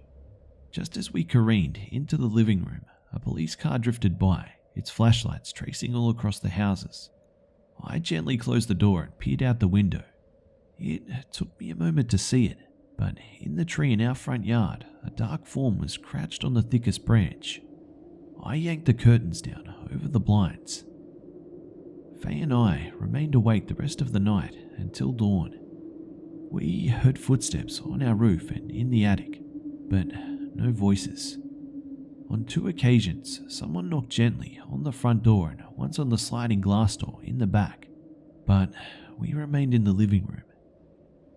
Just as we careened into the living room, a police car drifted by, its flashlights tracing all across the houses. I gently closed the door and peered out the window. It took me a moment to see it, but in the tree in our front yard, a dark form was crouched on the thickest branch. I yanked the curtains down over the blinds. Faye and I remained awake the rest of the night until dawn. We heard footsteps on our roof and in the attic, but no voices. On 2 occasions, someone knocked gently on the front door and once on the sliding glass door in the back, but we remained in the living room.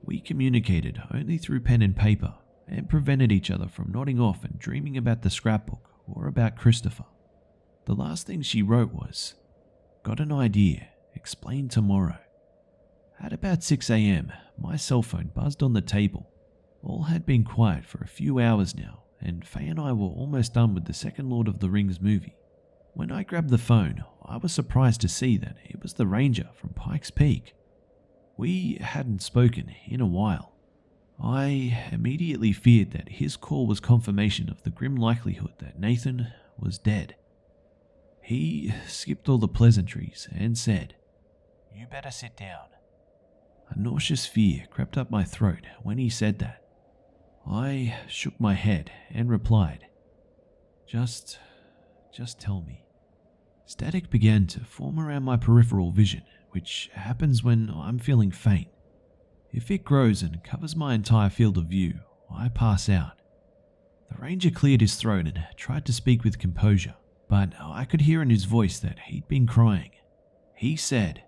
We communicated only through pen and paper and prevented each other from nodding off and dreaming about the scrapbook or about Christopher. The last thing she wrote was, "Got an idea, explain tomorrow." At about 6 a.m, my cell phone buzzed on the table. All had been quiet for a few hours now, and Faye and I were almost done with the second Lord of the Rings movie. When I grabbed the phone, I was surprised to see that it was the Ranger from Pikes Peak. We hadn't spoken in a while. I immediately feared that his call was confirmation of the grim likelihood that Nathan was dead. He skipped all the pleasantries and said, "You better sit down." A nauseous fear crept up my throat when he said that. I shook my head and replied, Just tell me." Static began to form around my peripheral vision, which happens when I'm feeling faint. If it grows and covers my entire field of view, I pass out. The Ranger cleared his throat and tried to speak with composure, but I could hear in his voice that he'd been crying. He said,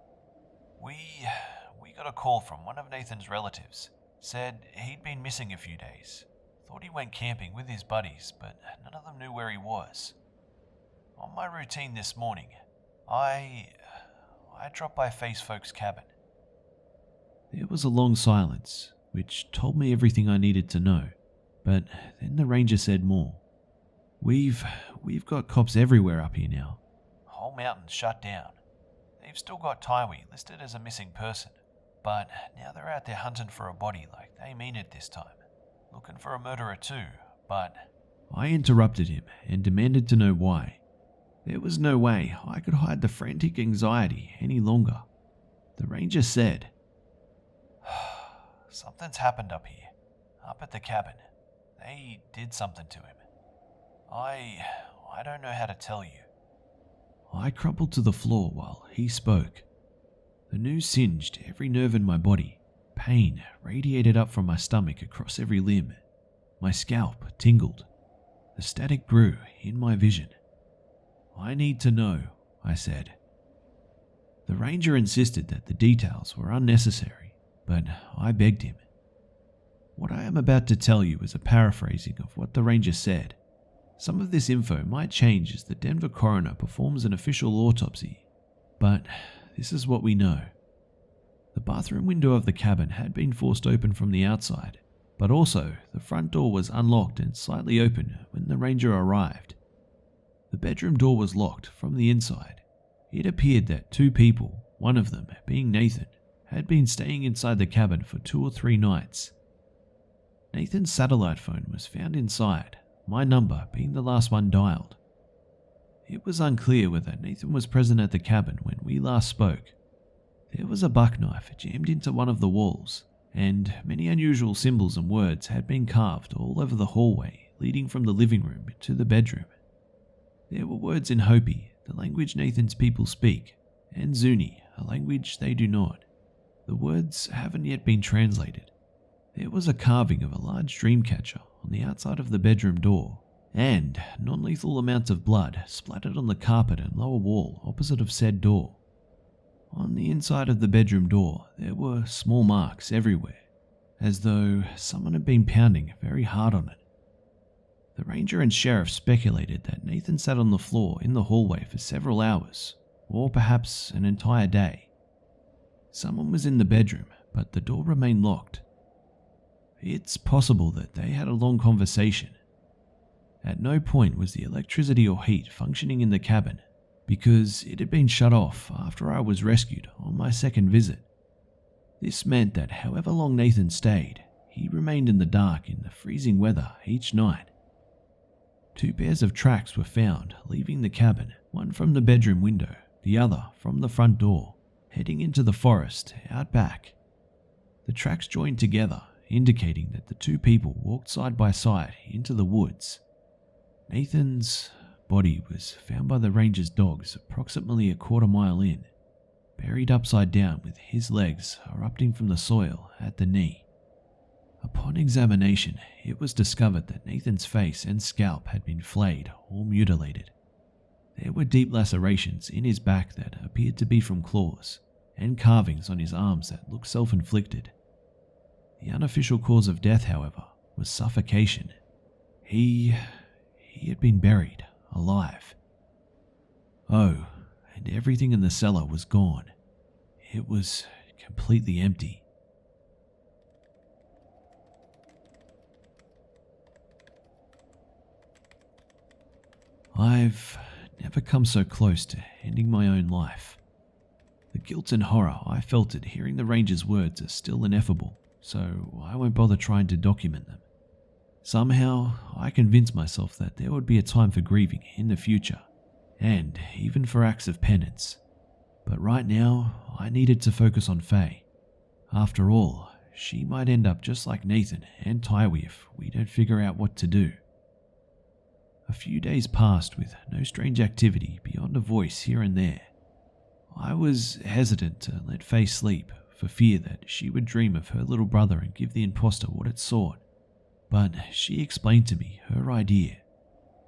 We got a call from one of Nathan's relatives. Said he'd been missing a few days. Thought he went camping with his buddies, but none of them knew where he was. On my routine this morning, I dropped by Faye's folks' cabin." There was a long silence, which told me everything I needed to know, but then the Ranger said more. We've got cops everywhere up here now. Whole mountain's shut down. They've still got Taiwi listed as a missing person, but now they're out there hunting for a body like they mean it this time. Looking for a murderer too, but I interrupted him and demanded to know why. There was no way I could hide the frantic anxiety any longer. The ranger said, "Something's happened up here, up at the cabin. They did something to him. I don't know how to tell you." I crumpled to the floor while he spoke. The news singed every nerve in my body. Pain radiated up from my stomach across every limb. My scalp tingled. The static grew in my vision. "I need to know," I said. The ranger insisted that the details were unnecessary, but I begged him. What I am about to tell you is a paraphrasing of what the ranger said. Some of this info might change as the Denver coroner performs an official autopsy, but this is what we know. The bathroom window of the cabin had been forced open from the outside, but also the front door was unlocked and slightly open when the ranger arrived. The bedroom door was locked from the inside. It appeared that two people, one of them being Nathan, had been staying inside the cabin for 2 or 3 nights. Nathan's satellite phone was found inside, my number being the last one dialed. It was unclear whether Nathan was present at the cabin when we last spoke. There was a buck knife jammed into one of the walls, and many unusual symbols and words had been carved all over the hallway leading from the living room to the bedroom. There were words in Hopi, the language Nathan's people speak, and Zuni, a language they do not. The words haven't yet been translated. There was a carving of a large dream catcher on the outside of the bedroom door, and non-lethal amounts of blood splattered on the carpet and lower wall opposite of said door. On the inside of the bedroom door, there were small marks everywhere, as though someone had been pounding very hard on it. The ranger and sheriff speculated that Nathan sat on the floor in the hallway for several hours, or perhaps an entire day. Someone was in the bedroom, but the door remained locked. It's possible that they had a long conversation. At no point was the electricity or heat functioning in the cabin, because it had been shut off after I was rescued on my second visit. This meant that however long Nathan stayed, he remained in the dark in the freezing weather each night. 2 pairs of tracks were found leaving the cabin, one from the bedroom window, the other from the front door, heading into the forest out back. The tracks joined together, indicating that the 2 people walked side by side into the woods. Nathan's body was found by the ranger's dogs approximately a quarter mile in, buried upside down with his legs erupting from the soil at the knee. Upon examination, it was discovered that Nathan's face and scalp had been flayed or mutilated. There were deep lacerations in his back that appeared to be from claws, and carvings on his arms that looked self-inflicted. The unofficial cause of death, however, was suffocation. He had been buried alive. Oh, and everything in the cellar was gone. It was completely empty. I've never come so close to ending my own life. The guilt and horror I felt at hearing the ranger's words are still ineffable, so I won't bother trying to document them. Somehow, I convinced myself that there would be a time for grieving in the future, and even for acts of penance. But right now, I needed to focus on Faye. After all, she might end up just like Nathan and Tywee if we don't figure out what to do. A few days passed with no strange activity beyond a voice here and there. I was hesitant to let Faye sleep for fear that she would dream of her little brother and give the imposter what it sought. But she explained to me her idea,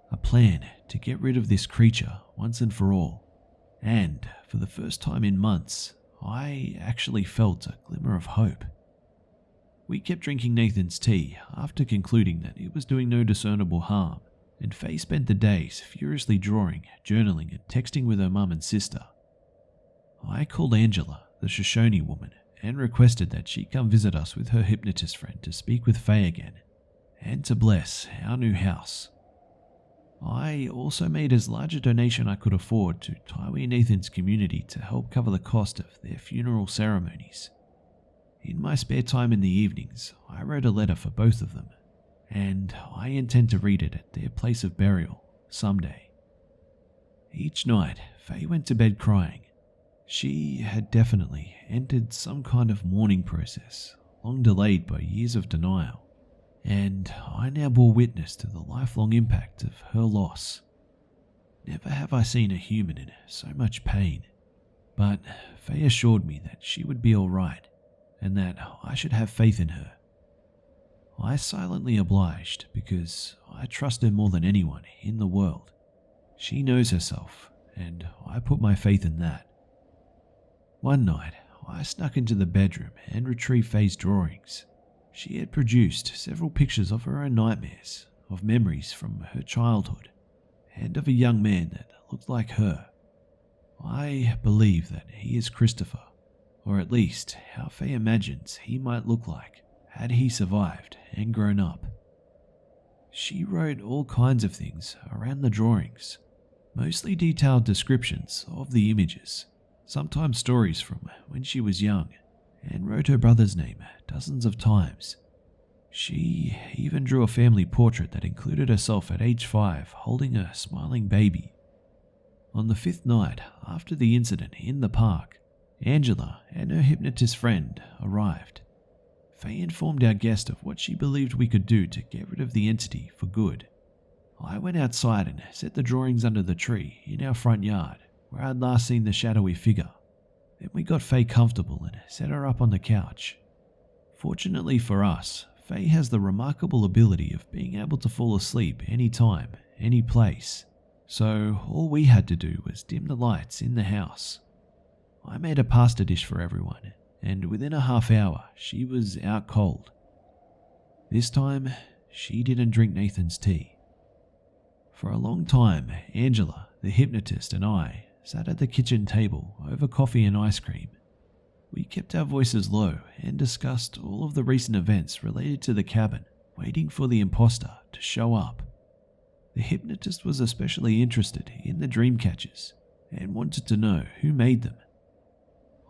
a plan to get rid of this creature once and for all. And for the first time in months, I actually felt a glimmer of hope. We kept drinking Nathan's tea after concluding that it was doing no discernible harm, and Faye spent the days furiously drawing, journaling, and texting with her mum and sister. I called Angela, the Shoshone woman, and requested that she come visit us with her hypnotist friend to speak with Faye again, and to bless our new house. I also made as large a donation I could afford to Tywee and Nathan's community to help cover the cost of their funeral ceremonies. In my spare time in the evenings, I wrote a letter for both of them, and I intend to read it at their place of burial someday. Each night, Faye went to bed crying. She had definitely entered some kind of mourning process, long delayed by years of denial, and I now bore witness to the lifelong impact of her loss. Never have I seen a human in so much pain, but Faye assured me that she would be all right, and that I should have faith in her. I silently obliged because I trust her more than anyone in the world. She knows herself, and I put my faith in that. One night, I snuck into the bedroom and retrieved Faye's drawings. She had produced several pictures of her own nightmares, of memories from her childhood, and of a young man that looked like her. I believe that he is Christopher, or at least how Faye imagines he might look like had he survived and grown up. She wrote all kinds of things around the drawings, mostly detailed descriptions of the images, sometimes stories from when she was young, and wrote her brother's name dozens of times. She even drew a family portrait that included herself at age 5 holding a smiling baby. On the 5th night after the incident in the park, Angela and her hypnotist friend arrived. Faye informed our guest of what she believed we could do to get rid of the entity for good. I went outside and set the drawings under the tree in our front yard, where I'd last seen the shadowy figure. Then we got Faye comfortable and set her up on the couch. Fortunately for us, Faye has the remarkable ability of being able to fall asleep anytime, any place. So all we had to do was dim the lights in the house. I made a pasta dish for everyone, and within a half hour she was out cold. This time, she didn't drink Nathan's tea. For a long time, Angela, the hypnotist, and I sat at the kitchen table over coffee and ice cream. We kept our voices low and discussed all of the recent events related to the cabin, waiting for the imposter to show up. The hypnotist was especially interested in the dream catchers and wanted to know who made them.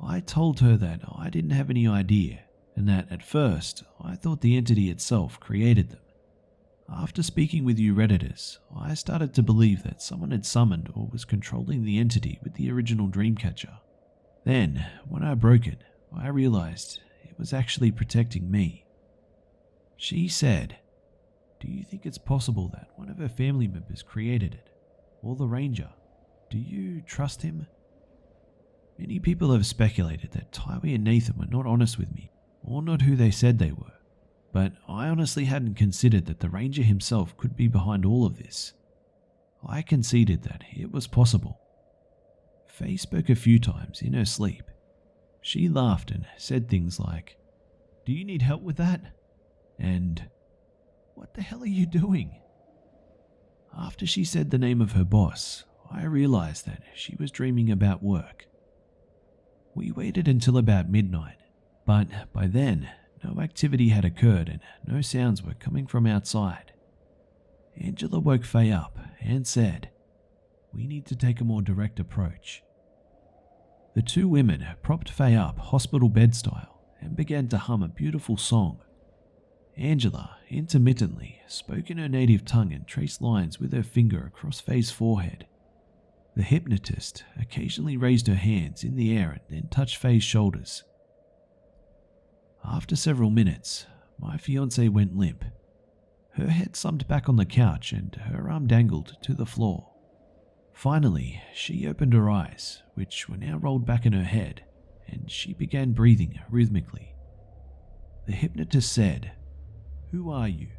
I told her that I didn't have any idea, and that at first I thought the entity itself created them. After speaking with you Redditors, I started to believe that someone had summoned or was controlling the entity with the original Dreamcatcher. Then, when I broke it, I realized it was actually protecting me. She said, "Do you think it's possible that one of her family members created it? Or the Ranger? Do you trust him?" Many people have speculated that Tywee and Nathan were not honest with me, or not who they said they were, but I honestly hadn't considered that the Ranger himself could be behind all of this. I conceded that it was possible. Faye spoke a few times in her sleep. She laughed and said things like, "Do you need help with that?" and "What the hell are you doing?" After she said the name of her boss, I realized that she was dreaming about work. We waited until about midnight, but by then, no activity had occurred and no sounds were coming from outside. Angela woke Faye up and said, "We need to take a more direct approach." The two women propped Faye up hospital bed style and began to hum a beautiful song. Angela intermittently spoke in her native tongue and traced lines with her finger across Faye's forehead. The hypnotist occasionally raised her hands in the air and then touched Faye's shoulders. After several minutes, my fiancée went limp. Her head slumped back on the couch and her arm dangled to the floor. Finally, she opened her eyes, which were now rolled back in her head, and she began breathing rhythmically. The hypnotist said, "Who are you?"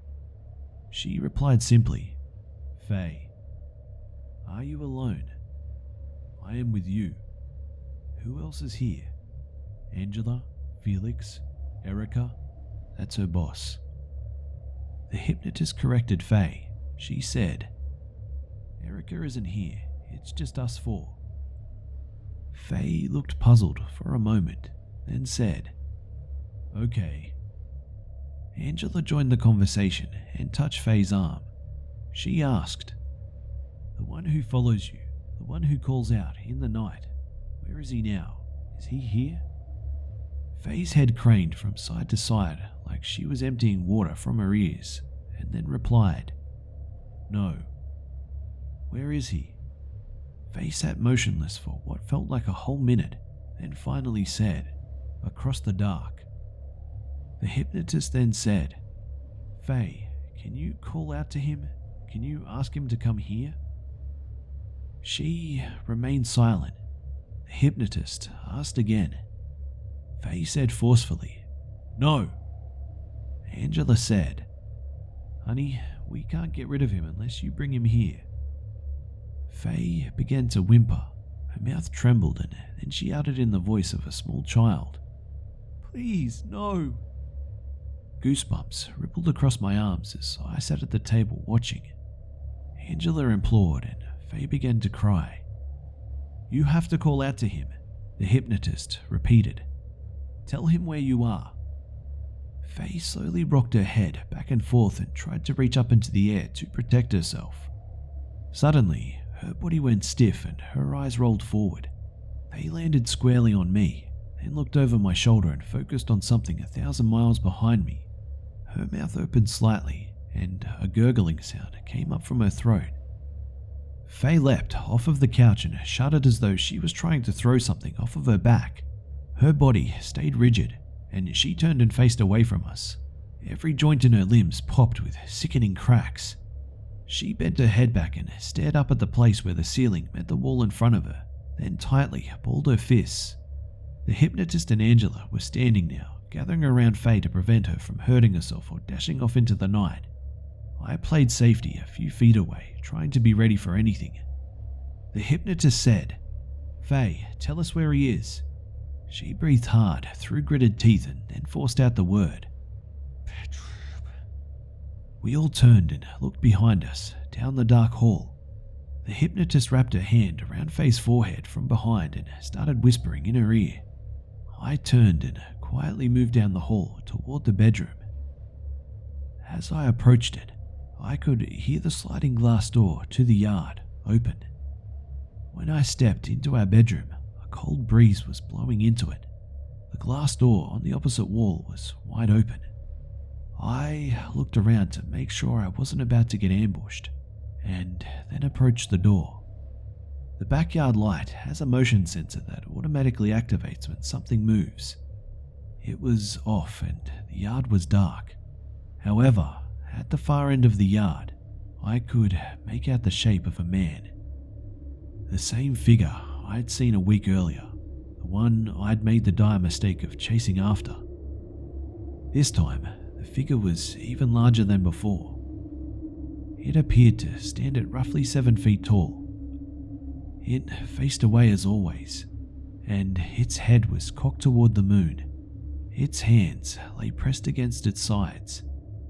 She replied simply, "Faye." "Are you alone?" "I am with you." "Who else is here?" "Angela, Felix, Erica." "That's her boss." The hypnotist corrected Faye. She said, "Erica isn't here, it's just us four." Faye looked puzzled for a moment, then said, "Okay." Angela joined the conversation and touched Faye's arm. She asked, "The one who follows you, the one who calls out in the night, where is he now? Is he here?" Faye's head craned from side to side like she was emptying water from her ears, and then replied, "No." "Where is he?" Faye sat motionless for what felt like a whole minute, then finally said, "Across the dark." The hypnotist then said, "Faye, can you call out to him? Can you ask him to come here?" She remained silent. The hypnotist asked again. Faye said forcefully, "No." Angela said, "Honey, we can't get rid of him unless you bring him here." Faye began to whimper. Her mouth trembled, and then she uttered in the voice of a small child, "Please, no." Goosebumps rippled across my arms as I sat at the table watching. Angela implored, and Faye began to cry. "You have to call out to him," the hypnotist repeated. "Tell him where you are." Faye slowly rocked her head back and forth and tried to reach up into the air to protect herself. Suddenly, her body went stiff and her eyes rolled forward. They landed squarely on me, then looked over my shoulder and focused on something 1,000 miles behind me. Her mouth opened slightly, and a gurgling sound came up from her throat. Faye leapt off of the couch and shuddered as though she was trying to throw something off of her back. Her body stayed rigid, and she turned and faced away from us. Every joint in her limbs popped with sickening cracks. She bent her head back and stared up at the place where the ceiling met the wall in front of her, then tightly balled her fists. The hypnotist and Angela were standing now, gathering around Faye to prevent her from hurting herself or dashing off into the night. I played safety a few feet away, trying to be ready for anything. The hypnotist said, "Faye, tell us where he is." She breathed hard through gritted teeth and then forced out the word, "Bedroom." We all turned and looked behind us, down the dark hall. The hypnotist wrapped her hand around Faye's forehead from behind and started whispering in her ear. I turned and quietly moved down the hall toward the bedroom. As I approached it, I could hear the sliding glass door to the yard open. When I stepped into our bedroom, a cold breeze was blowing into it. The glass door on the opposite wall was wide open. I looked around to make sure I wasn't about to get ambushed, and then approached the door. The backyard light has a motion sensor that automatically activates when something moves. It was off and the yard was dark. However, at the far end of the yard, I could make out the shape of a man. The same figure I'd seen a week earlier, the one I'd made the dire mistake of chasing after. This time, the figure was even larger than before. It appeared to stand at roughly 7 feet tall. It faced away as always, and its head was cocked toward the moon. Its hands lay pressed against its sides,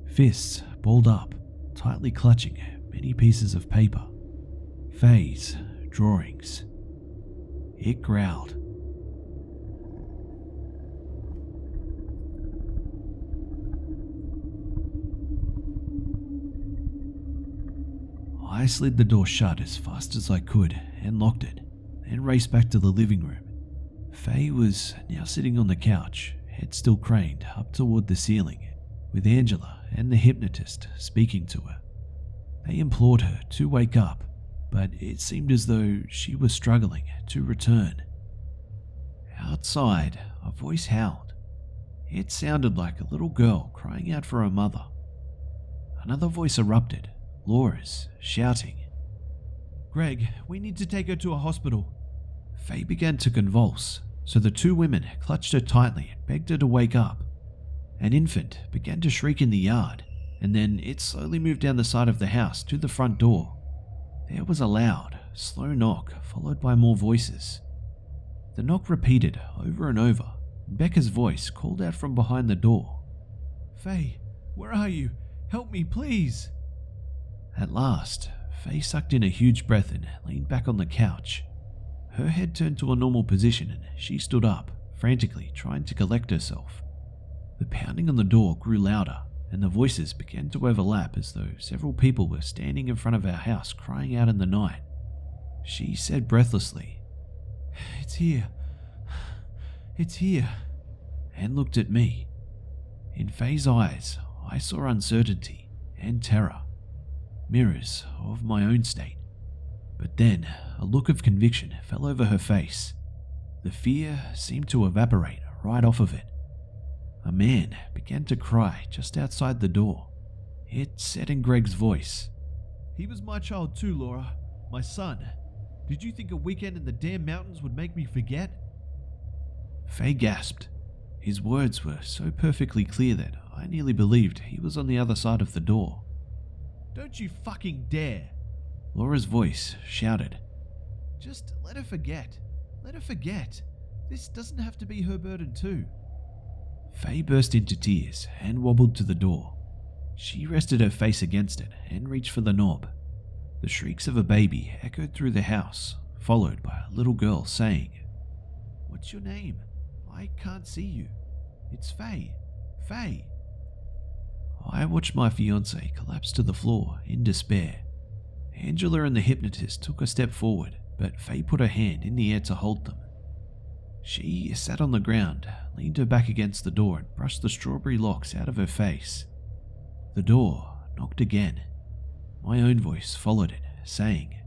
fists balled up, tightly clutching many pieces of paper. Faye's drawings. It growled. I slid the door shut as fast as I could and locked it, then raced back to the living room. Faye was now sitting on the couch, head still craned up toward the ceiling, with Angela and the hypnotist speaking to her. They implored her to wake up, but it seemed as though she was struggling to return. Outside, a voice howled. It sounded like a little girl crying out for her mother. Another voice erupted, Laura's, shouting, "Greg, we need to take her to a hospital." Faye began to convulse, so the two women clutched her tightly and begged her to wake up. An infant began to shriek in the yard, and then it slowly moved down the side of the house to the front door. There was a loud, slow knock, followed by more voices. The knock repeated over and over. Becca's voice called out from behind the door, "Faye, where are you? Help me, please." At last, Faye sucked in a huge breath and leaned back on the couch. Her head turned to a normal position and she stood up, frantically trying to collect herself. The pounding on the door grew louder, and the voices began to overlap as though several people were standing in front of our house crying out in the night. She said breathlessly, "It's here. It's here," and looked at me. In Faye's eyes, I saw uncertainty, and terror, mirrors of my own state. But then a look of conviction fell over her face. The fear seemed to evaporate right off of it. A man began to cry just outside the door. It said in Greg's voice, He was my child too, Laura. My son. Did you think a weekend in the damn mountains would make me forget? Faye gasped. His words were so perfectly clear that I nearly believed he was on the other side of the door. Don't you fucking dare. Laura's voice shouted. Just let her forget. Let her forget. This doesn't have to be her burden too. Faye burst into tears and wobbled to the door. She rested her face against it and reached for the knob. The shrieks of a baby echoed through the house, followed by a little girl saying, What's your name? I can't see you. It's Faye. Faye. I watched my fiancée collapse to the floor in despair. Angela and the hypnotist took a step forward, but Faye put her hand in the air to hold them. She sat on the ground, leaned her back against the door and brushed the strawberry locks out of her face. The door knocked again. My own voice followed it, saying,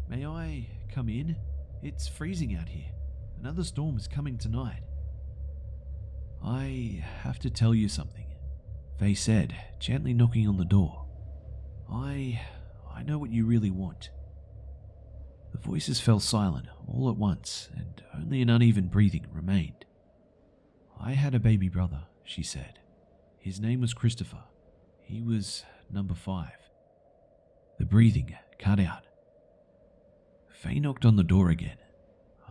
May I come in? It's freezing out here. Another storm is coming tonight. I have to tell you something, Faye said, gently knocking on the door. I know what you really want. The voices fell silent all at once, and only an uneven breathing remained. I had a baby brother, she said. His name was Christopher. He was number 5. The breathing cut out. Faye knocked on the door again.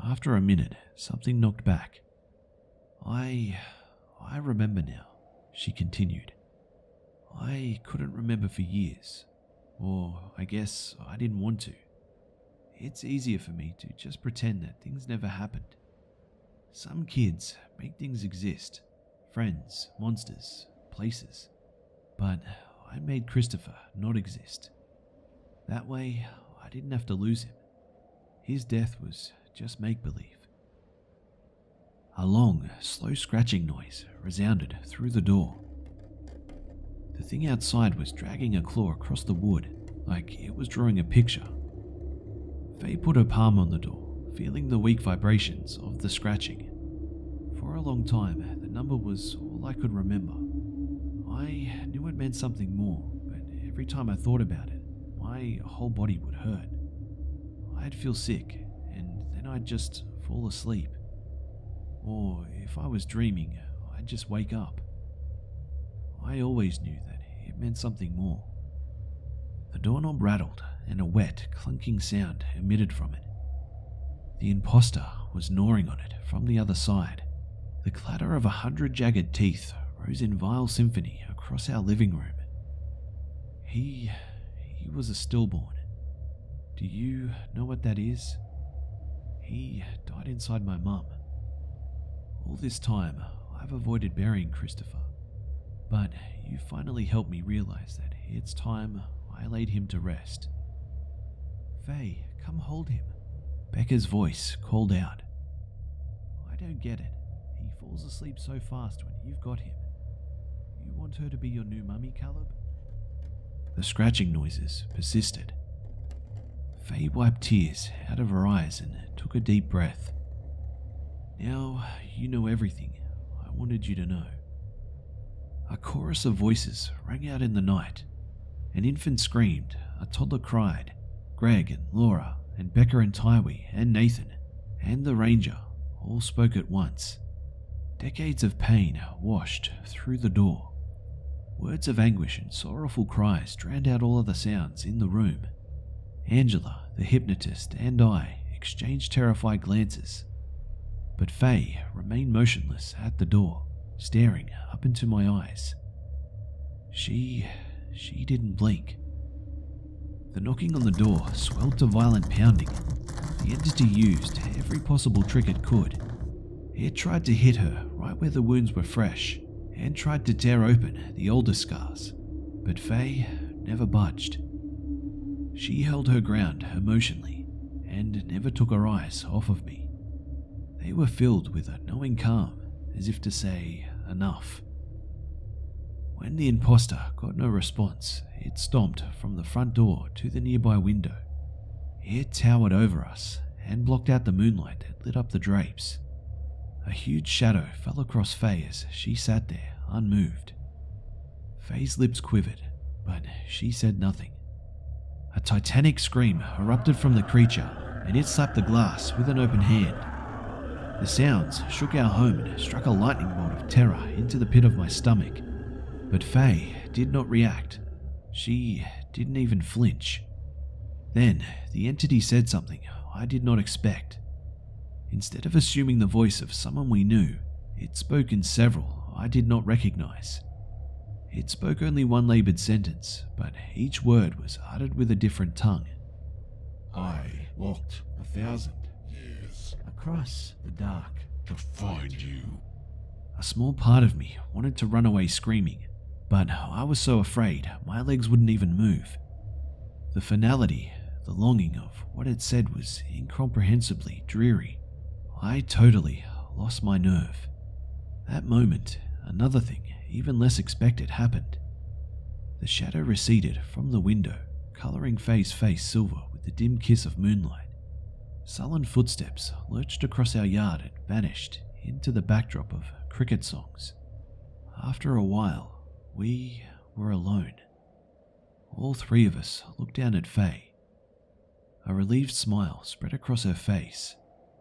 After a minute, something knocked back. I remember now, she continued. I couldn't remember for years, or I guess I didn't want to. It's easier for me to just pretend that things never happened. Some kids make things exist, friends, monsters, places. But I made Christopher not exist. That way, I didn't have to lose him. His death was just make-believe. A long, slow scratching noise resounded through the door. The thing outside was dragging a claw across the wood, like it was drawing a picture. Faye put her palm on the door, feeling the weak vibrations of the scratching. For a long time, the number was all I could remember. I knew it meant something more, but every time I thought about it, my whole body would hurt. I'd feel sick, and then I'd just fall asleep. Or if I was dreaming, I'd just wake up. I always knew that it meant something more. The doorknob rattled, and a wet, clunking sound emitted from it. The imposter was gnawing on it from the other side. The clatter of 100 jagged teeth rose in vile symphony across our living room. He was a stillborn. Do you know what that is? He died inside my mum. All this time, I've avoided burying Christopher, but you finally helped me realize that it's time I laid him to rest. Faye, come hold him. Becca's voice called out. I don't get it. He falls asleep so fast when you've got him. You want her to be your new mummy, Caleb? The scratching noises persisted. Faye wiped tears out of her eyes and took a deep breath. Now you know everything I wanted you to know. A chorus of voices rang out in the night. An infant screamed, a toddler cried. Greg and Laura and Becca and Tywee and Nathan and the ranger all spoke at once. Decades of pain washed through the door. Words of anguish and sorrowful cries drowned out all other sounds in the room. Angela, the hypnotist, and I exchanged terrified glances. But Faye remained motionless at the door, staring up into my eyes. She didn't blink. The knocking on the door swelled to violent pounding. The entity used every possible trick it could. It tried to hit her right where the wounds were fresh, and tried to tear open the older scars, but Faye never budged. She held her ground emotionally, and never took her eyes off of me. They were filled with a knowing calm, as if to say, enough. When the imposter got no response, it stomped from the front door to the nearby window. It towered over us and blocked out the moonlight that lit up the drapes. A huge shadow fell across Faye as she sat there, unmoved. Faye's lips quivered, but she said nothing. A titanic scream erupted from the creature, and it slapped the glass with an open hand. The sounds shook our home and struck a lightning bolt of terror into the pit of my stomach. But Faye did not react. She didn't even flinch. Then the entity said something I did not expect. Instead of assuming the voice of someone we knew, it spoke in several I did not recognize. It spoke only one labored sentence, but each word was uttered with a different tongue. I walked 1,000 years Across the dark. to find you. A small part of me wanted to run away screaming, but I was so afraid my legs wouldn't even move. The finality, the longing of what it said was incomprehensibly dreary. I totally lost my nerve. That moment, another thing even less expected happened. The shadow receded from the window, coloring Faye's face silver with the dim kiss of moonlight. Sullen footsteps lurched across our yard and vanished into the backdrop of cricket songs. After a while, we were alone. All three of us looked down at Faye. A relieved smile spread across her face.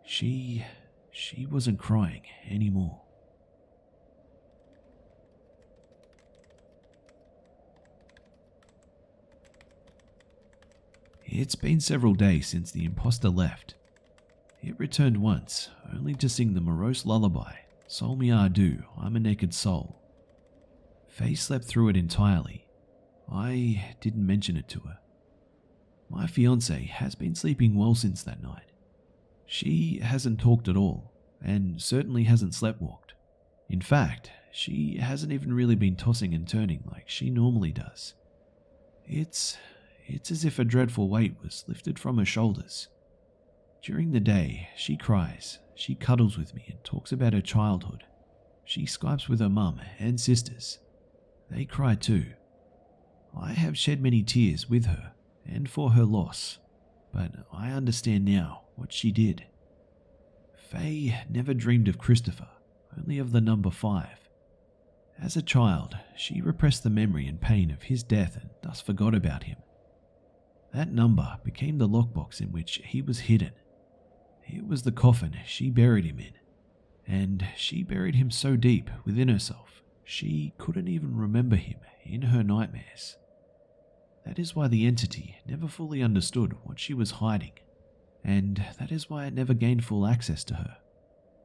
She wasn't crying anymore. It's been several days since the imposter left. It returned once, only to sing the morose lullaby, Sol mi ardu, I'm a naked soul. Faye slept through it entirely. I didn't mention it to her. My fiancée has been sleeping well since that night. She hasn't talked at all, and certainly hasn't sleptwalked. In fact, she hasn't even really been tossing and turning like she normally does. It's as if a dreadful weight was lifted from her shoulders. During the day, she cries, she cuddles with me and talks about her childhood. She Skypes with her mum and sisters. They cry too. I have shed many tears with her and for her loss, but I understand now what she did. Faye never dreamed of Christopher, only of the number 5. As a child, she repressed the memory and pain of his death and thus forgot about him. That number became the lockbox in which he was hidden. It was the coffin she buried him in, and she buried him so deep within herself, she couldn't even remember him in her nightmares. That is why the entity never fully understood what she was hiding, and that is why it never gained full access to her.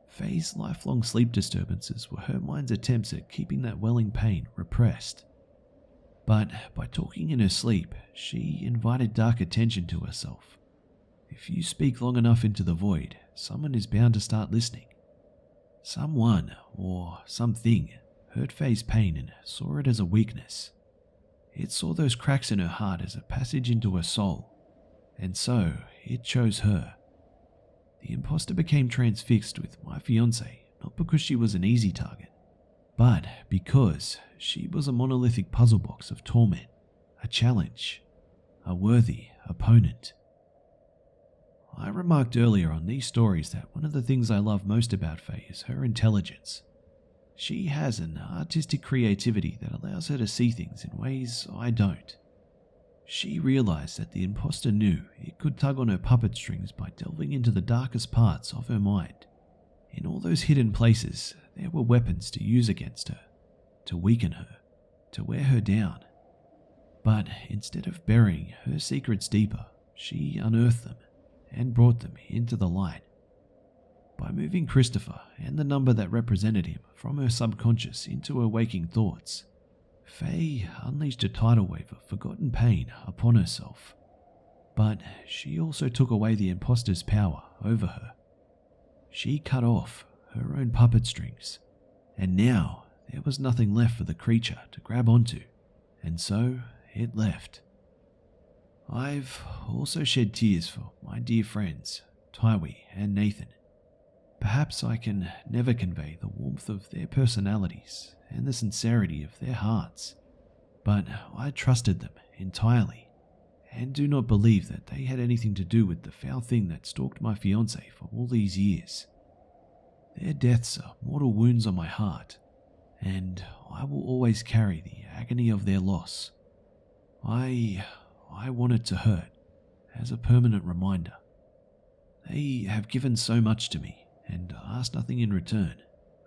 Faye's lifelong sleep disturbances were her mind's attempts at keeping that welling pain repressed. But by talking in her sleep, she invited dark attention to herself. If you speak long enough into the void, someone is bound to start listening. Someone, or something, heard Faye's pain and saw it as a weakness. It saw those cracks in her heart as a passage into her soul, and so it chose her. The imposter became transfixed with my fiancée, not because she was an easy target, but because she was a monolithic puzzle box of torment, a challenge, a worthy opponent. I remarked earlier on these stories that one of the things I love most about Faye is her intelligence. She has an artistic creativity that allows her to see things in ways I don't. She realized that the imposter knew it could tug on her puppet strings by delving into the darkest parts of her mind. In all those hidden places, there were weapons to use against her, to weaken her, to wear her down. But instead of burying her secrets deeper, she unearthed them and brought them into the light. By moving Christopher and the number that represented him from her subconscious into her waking thoughts, Faye unleashed a tidal wave of forgotten pain upon herself. But she also took away the imposter's power over her. She cut off her own puppet strings, and now there was nothing left for the creature to grab onto, and so it left. I've also shed tears for my dear friends, Taiwi and Nathan. Perhaps I can never convey the warmth of their personalities and the sincerity of their hearts, but I trusted them entirely, and do not believe that they had anything to do with the foul thing that stalked my fiancée for all these years. Their deaths are mortal wounds on my heart, and I will always carry the agony of their loss. I want it to hurt, as a permanent reminder. They have given so much to me, and asked nothing in return,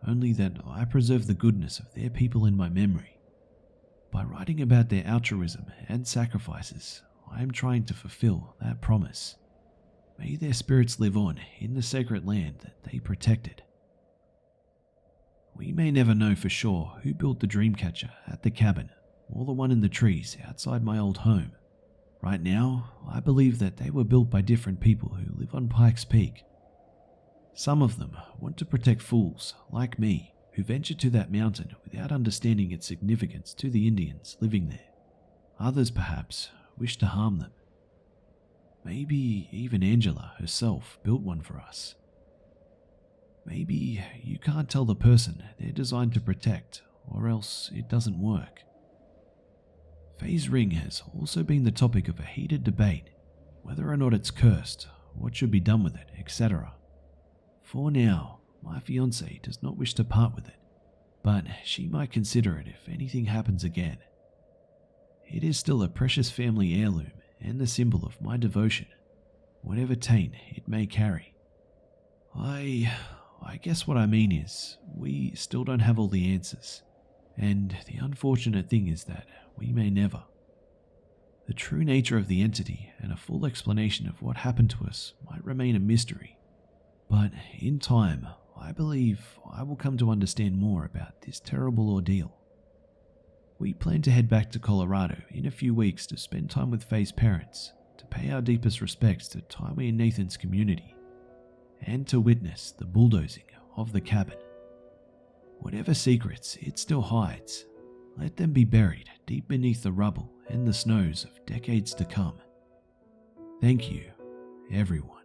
only that I preserve the goodness of their people in my memory. By writing about their altruism and sacrifices, I am trying to fulfill that promise. May their spirits live on in the sacred land that they protected. We may never know for sure who built the dreamcatcher at the cabin or the one in the trees outside my old home. Right now, I believe that they were built by different people who live on Pikes Peak. Some of them want to protect fools like me who venture to that mountain without understanding its significance to the Indians living there. Others perhaps wish to harm them. Maybe even Angela herself built one for us. Maybe you can't tell the person they're designed to protect, or else it doesn't work. Faye's ring has also been the topic of a heated debate, whether or not it's cursed, what should be done with it, etc. For now, my fiancée does not wish to part with it, but she might consider it if anything happens again. It is still a precious family heirloom and the symbol of my devotion, whatever taint it may carry. I guess what I mean is, we still don't have all the answers, and the unfortunate thing is that we may never. The true nature of the entity and a full explanation of what happened to us might remain a mystery, but in time, I believe I will come to understand more about this terrible ordeal. We plan to head back to Colorado in a few weeks to spend time with Faye's parents, to pay our deepest respects to Tywee and Nathan's community, and to witness the bulldozing of the cabin. Whatever secrets it still hides, let them be buried deep beneath the rubble and the snows of decades to come. Thank you, everyone.